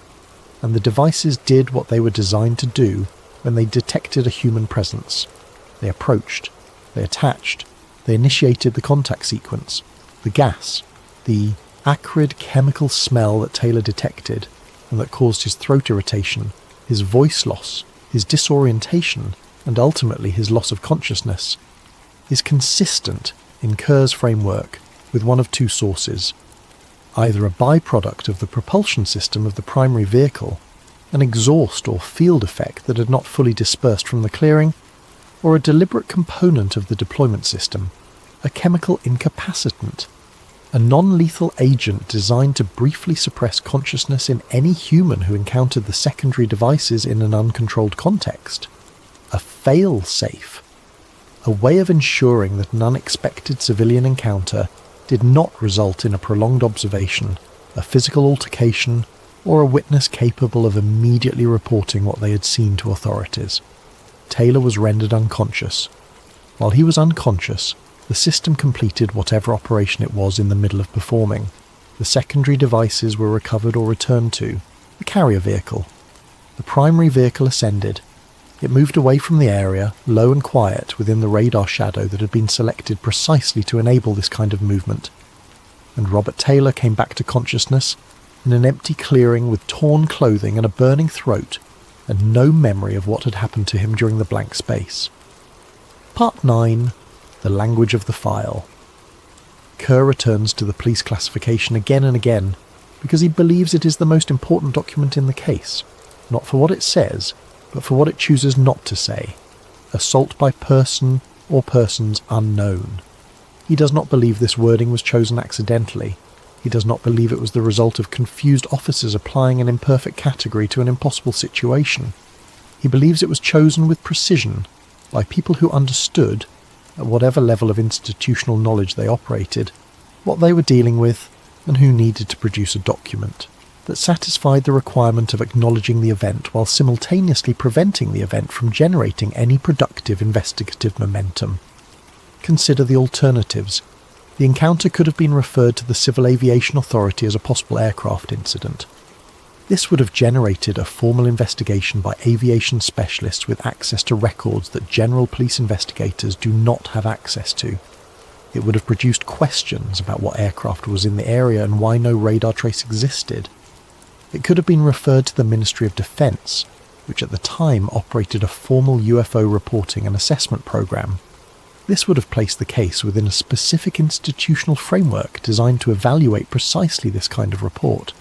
and the devices did what they were designed to do when they detected a human presence. They approached, they attached, they initiated the contact sequence, the gas, the acrid chemical smell that Taylor detected and that caused his throat irritation, his voice loss, his disorientation, and ultimately his loss of consciousness, is consistent in Kerr's framework with one of two sources: either a byproduct of the propulsion system of the primary vehicle, an exhaust or field effect that had not fully dispersed from the clearing, or a deliberate component of the deployment system, a chemical incapacitant, a non-lethal agent designed to briefly suppress consciousness in any human who encountered the secondary devices in an uncontrolled context, a fail-safe, a way of ensuring that an unexpected civilian encounter did not result in a prolonged observation, a physical altercation, or a witness capable of immediately reporting what they had seen to authorities. Taylor was rendered unconscious. While he was unconscious, the system completed whatever operation it was in the middle of performing. The secondary devices were recovered or returned to the carrier vehicle. The primary vehicle ascended. It moved away from the area, low and quiet within the radar shadow that had been selected precisely to enable this kind of movement. And Robert Taylor came back to consciousness in an empty clearing with torn clothing and a burning throat, and no memory of what had happened to him during the blank space. Part 9. The language of the file. Kerr returns to the police classification again and again because he believes it is the most important document in the case, not for what it says, but for what it chooses not to say: assault by person or persons unknown. He does not believe this wording was chosen accidentally. He does not believe it was the result of confused officers applying an imperfect category to an impossible situation. He believes it was chosen with precision by people who understood, at whatever level of institutional knowledge they operated, what they were dealing with and who needed to produce a document that satisfied the requirement of acknowledging the event while simultaneously preventing the event from generating any productive investigative momentum. Consider the alternatives. The encounter could have been referred to the Civil Aviation Authority as a possible aircraft incident. This would have generated a formal investigation by aviation specialists with access to records that general police investigators do not have access to. It would have produced questions about what aircraft was in the area and why no radar trace existed. It could have been referred to the Ministry of Defence, which at the time operated a formal UFO reporting and assessment program. This would have placed the case within a specific institutional framework designed to evaluate precisely this kind of report.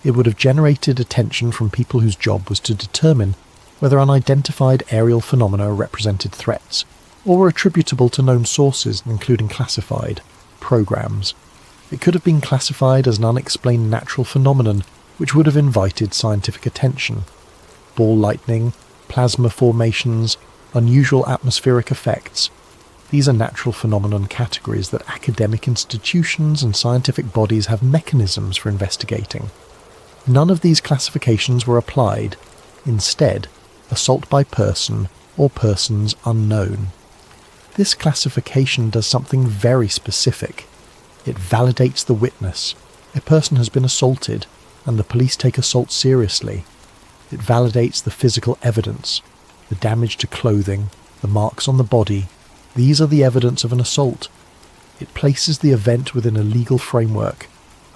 It would have generated attention from people whose job was to determine whether unidentified aerial phenomena represented threats, or were attributable to known sources, including classified programs. It could have been classified as an unexplained natural phenomenon, which would have invited scientific attention. Ball lightning, plasma formations, unusual atmospheric effects. These are natural phenomenon categories that academic institutions and scientific bodies have mechanisms for investigating. None of these classifications were applied. Instead, assault by person or persons unknown. This classification does something very specific. It validates the witness. A person has been assaulted, and the police take assault seriously. It validates the physical evidence, the damage to clothing, the marks on the body. These are the evidence of an assault. It places the event within a legal framework.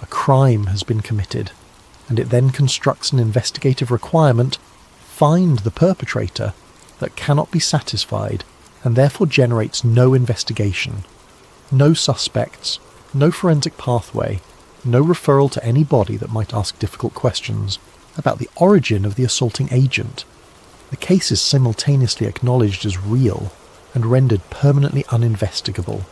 A crime has been committed, and it then constructs an investigative requirement: find the perpetrator, that cannot be satisfied, and therefore generates no investigation, no suspects, no forensic pathway, no referral to any body that might ask difficult questions about the origin of the assaulting agent. The case is simultaneously acknowledged as real and rendered permanently uninvestigable.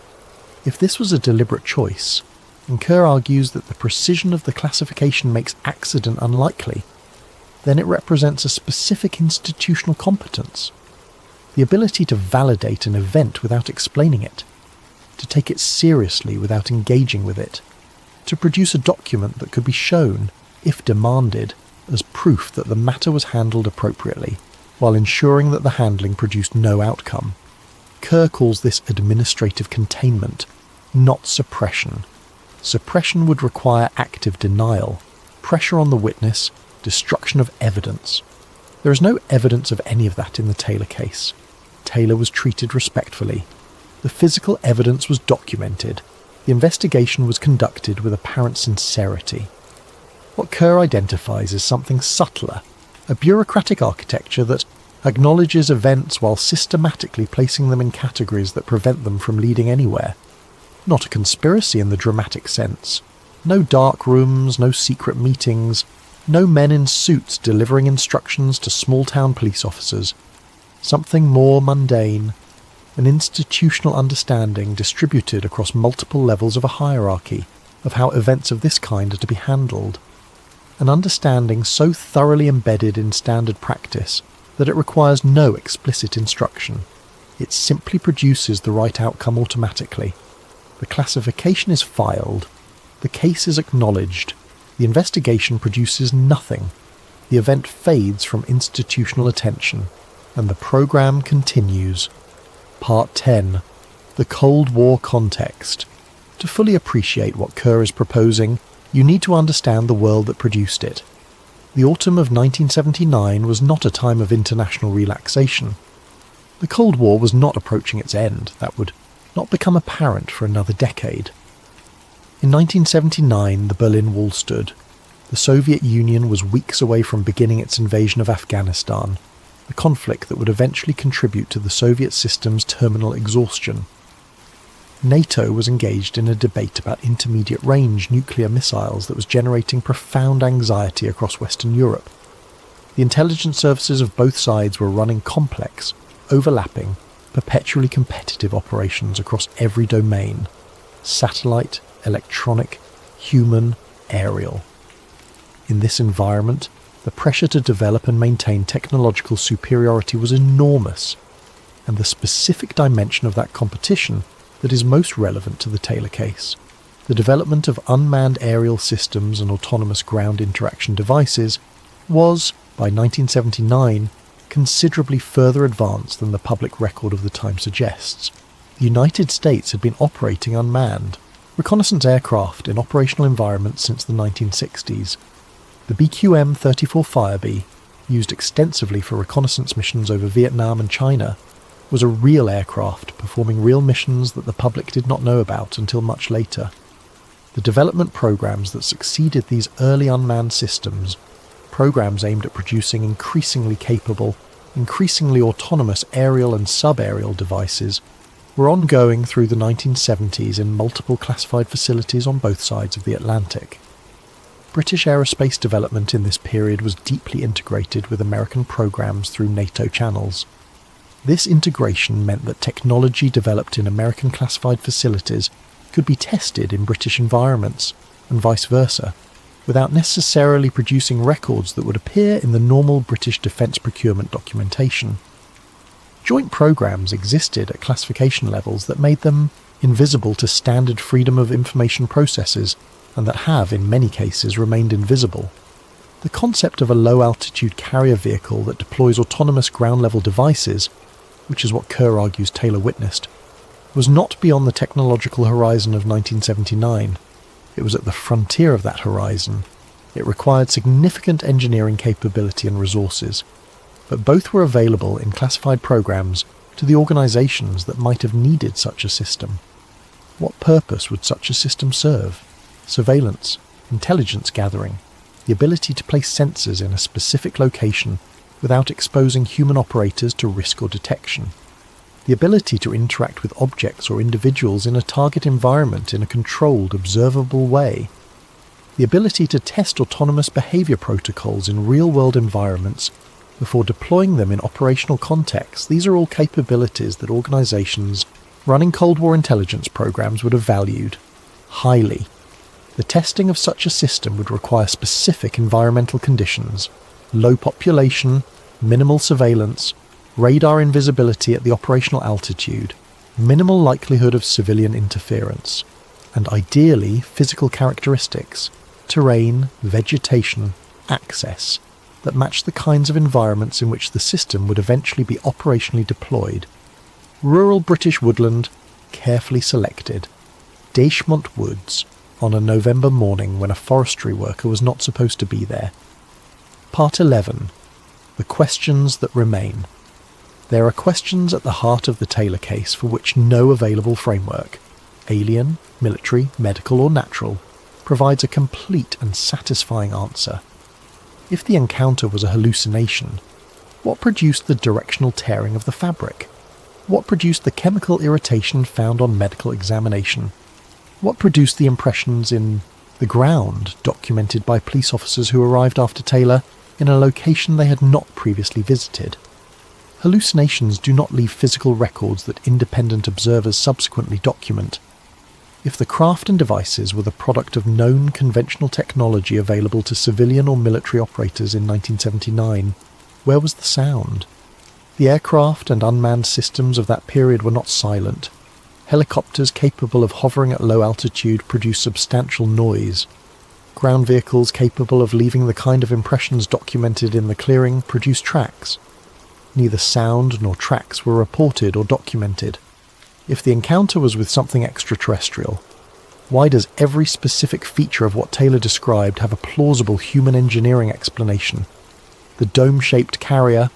If this was a deliberate choice, and Kerr argues that the precision of the classification makes accident unlikely, then it represents a specific institutional competence. The ability to validate an event without explaining it, to take it seriously without engaging with it, to produce a document that could be shown, if demanded, as proof that the matter was handled appropriately, while ensuring that the handling produced no outcome. Kerr calls this administrative containment, not suppression. Suppression would require active denial, pressure on the witness, destruction of evidence. There is no evidence of any of that in the Taylor case. Taylor was treated respectfully. The physical evidence was documented. The investigation was conducted with apparent sincerity. What Kerr identifies is something subtler, a bureaucratic architecture that acknowledges events while systematically placing them in categories that prevent them from leading anywhere. Not a conspiracy in the dramatic sense. No dark rooms, no secret meetings, no men in suits delivering instructions to small-town police officers. Something more mundane, an institutional understanding distributed across multiple levels of a hierarchy of how events of this kind are to be handled. An understanding so thoroughly embedded in standard practice that it requires no explicit instruction. It simply produces the right outcome automatically. The classification is filed. The case is acknowledged. The investigation produces nothing. The event fades from institutional attention, and the program continues. Part 10. The Cold War Context. To fully appreciate what Kerr is proposing, you need to understand the world that produced it. The autumn of 1979 was not a time of international relaxation. The Cold War was not approaching its end. That would not become apparent for another decade. In 1979, the Berlin Wall stood. The Soviet Union was weeks away from beginning its invasion of Afghanistan, a conflict that would eventually contribute to the Soviet system's terminal exhaustion. NATO was engaged in a debate about intermediate-range nuclear missiles that was generating profound anxiety across Western Europe. The intelligence services of both sides were running complex, overlapping, perpetually competitive operations across every domain: satellite, electronic, human, aerial. In this environment, the pressure to develop and maintain technological superiority was enormous, and the specific dimension of that competition that is most relevant to the Taylor case, the development of unmanned aerial systems and autonomous ground interaction devices, was, by 1979, considerably further advanced than the public record of the time suggests. The United States had been operating unmanned reconnaissance aircraft in operational environments since the 1960s. The BQM-34 Firebee, used extensively for reconnaissance missions over Vietnam and China, was a real aircraft performing real missions that the public did not know about until much later. The development programs that succeeded these early unmanned systems, programs aimed at producing increasingly capable, increasingly autonomous aerial and sub-aerial devices, were ongoing through the 1970s in multiple classified facilities on both sides of the Atlantic. British aerospace development in this period was deeply integrated with American programs through NATO channels. This integration meant that technology developed in American classified facilities could be tested in British environments, and vice versa, without necessarily producing records that would appear in the normal British defence procurement documentation. Joint programs existed at classification levels that made them invisible to standard freedom of information processes, and that have, in many cases, remained invisible. The concept of a low-altitude carrier vehicle that deploys autonomous ground-level devices, which is what Kerr argues Taylor witnessed, was not beyond the technological horizon of 1979. It was at the frontier of that horizon. It required significant engineering capability and resources, but both were available in classified programs to the organizations that might have needed such a system. What purpose would such a system serve? Surveillance, intelligence gathering, the ability to place sensors in a specific location without exposing human operators to risk or detection, the ability to interact with objects or individuals in a target environment in a controlled, observable way, the ability to test autonomous behavior protocols in real-world environments before deploying them in operational contexts. These are all capabilities that organizations running Cold War intelligence programs would have valued highly. The testing of such a system would require specific environmental conditions: low population, minimal surveillance, radar invisibility at the operational altitude, minimal likelihood of civilian interference, and ideally physical characteristics, terrain, vegetation, access, that match the kinds of environments in which the system would eventually be operationally deployed. Rural British woodland, carefully selected. Dechmont Woods, on a November morning when a forestry worker was not supposed to be there. Part 11. The questions that remain. There are questions at the heart of the Taylor case for which no available framework, alien, military, medical or natural, provides a complete and satisfying answer. If the encounter was a hallucination, what produced the directional tearing of the fabric? What produced the chemical irritation found on medical examination? What produced the impressions in the ground documented by police officers who arrived after Taylor in a location they had not previously visited? Hallucinations do not leave physical records that independent observers subsequently document. If the craft and devices were the product of known conventional technology available to civilian or military operators in 1979, where was the sound? The aircraft and unmanned systems of that period were not silent. Helicopters capable of hovering at low altitude produced substantial noise. Ground vehicles capable of leaving the kind of impressions documented in the clearing produced tracks. Neither sound nor tracks were reported or documented. If the encounter was with something extraterrestrial, why does every specific feature of what Taylor described have a plausible human engineering explanation? The dome-shaped carrier,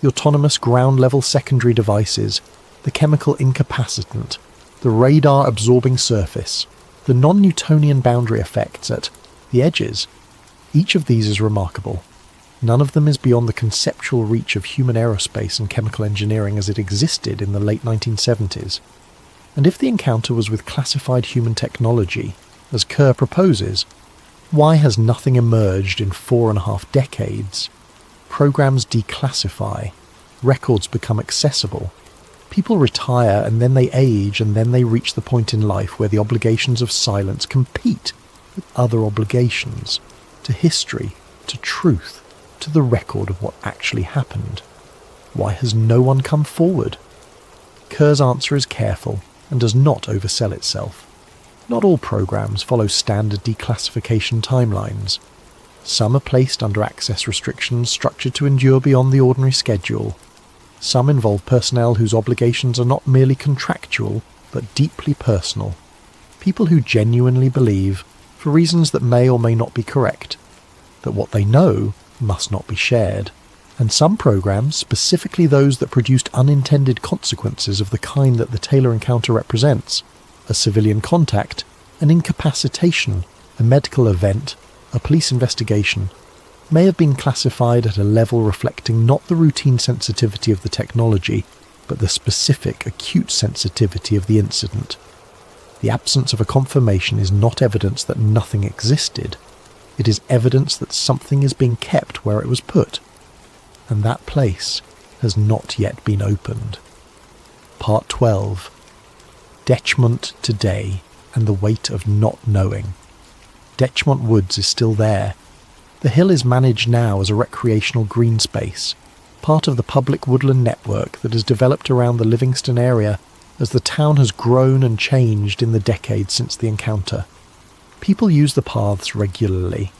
the autonomous ground-level secondary devices, the chemical incapacitant, the radar-absorbing surface, the non-Newtonian boundary effects at the edges. Each of these is remarkable. None of them is beyond the conceptual reach of human aerospace and chemical engineering as it existed in the late 1970s. And if the encounter was with classified human technology, as Kerr proposes, why has nothing emerged in 4.5 decades? Programs declassify, records become accessible, people retire and then they age and then they reach the point in life where the obligations of silence compete with other obligations, to history, to truth, to the record of what actually happened. Why has no one come forward? Kerr's answer is careful and does not oversell itself. Not all programs follow standard declassification timelines. Some are placed under access restrictions structured to endure beyond the ordinary schedule. Some involve personnel whose obligations are not merely contractual, but deeply personal. People who genuinely believe, for reasons that may or may not be correct, that what they know must not be shared. And some programs, specifically those that produced unintended consequences of the kind that the Taylor encounter represents, a civilian contact, an incapacitation, a medical event, a police investigation, may have been classified at a level reflecting not the routine sensitivity of the technology, but the specific acute sensitivity of the incident. The absence of a confirmation is not evidence that nothing existed. It is evidence that something is being kept where it was put, and that place has not yet been opened. Part 12. Detchmont today and the weight of not knowing. Detchmont Woods is still there. The hill is managed now as a recreational green space, part of the public woodland network that has developed around the Livingston area as the town has grown and changed in the decades since the encounter. People use the paths regularly.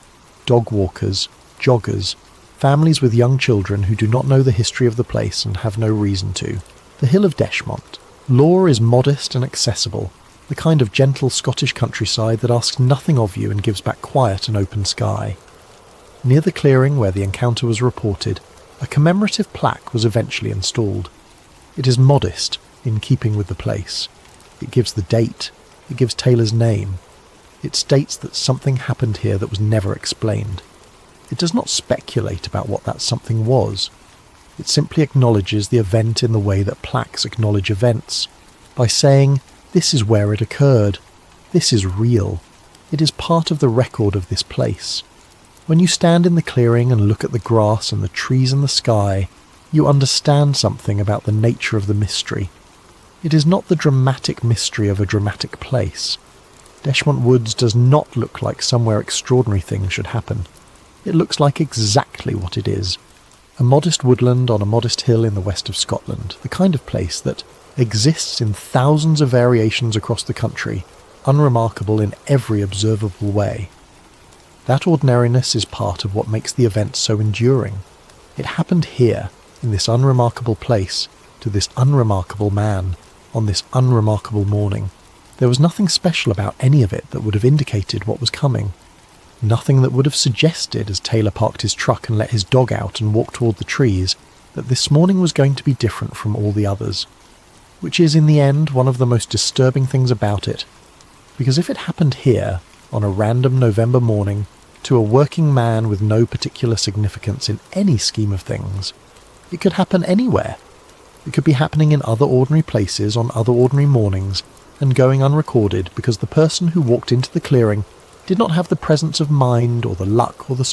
Dog walkers, joggers, families with young children who do not know the history of the place and have no reason to. The Hill of Detchmont. Lore is modest and accessible, the kind of gentle Scottish countryside that asks nothing of you and gives back quiet and open sky. Near the clearing where the encounter was reported, a commemorative plaque was eventually installed. It is modest, in keeping with the place. It gives the date, it gives Taylor's name. It states that something happened here that was never explained. It does not speculate about what that something was. It simply acknowledges the event in the way that plaques acknowledge events, by saying, this is where it occurred. This is real. It is part of the record of this place. When you stand in the clearing and look at the grass and the trees and the sky, you understand something about the nature of the mystery. It is not the dramatic mystery of a dramatic place. Detchmont Woods does not look like somewhere extraordinary things should happen. It looks like exactly what it is. A modest woodland on a modest hill in the west of Scotland, the kind of place that exists in thousands of variations across the country, unremarkable in every observable way. That ordinariness is part of what makes the event so enduring. It happened here, in this unremarkable place, to this unremarkable man, on this unremarkable morning. There was nothing special about any of it that would have indicated what was coming. Nothing that would have suggested, as Taylor parked his truck and let his dog out and walked toward the trees, that this morning was going to be different from all the others. Which is, in the end, one of the most disturbing things about it. Because if it happened here, on a random November morning, to a working man with no particular significance in any scheme of things, it could happen anywhere. It could be happening in other ordinary places on other ordinary mornings, and going unrecorded because the person who walked into the clearing did not have the presence of mind or the luck or the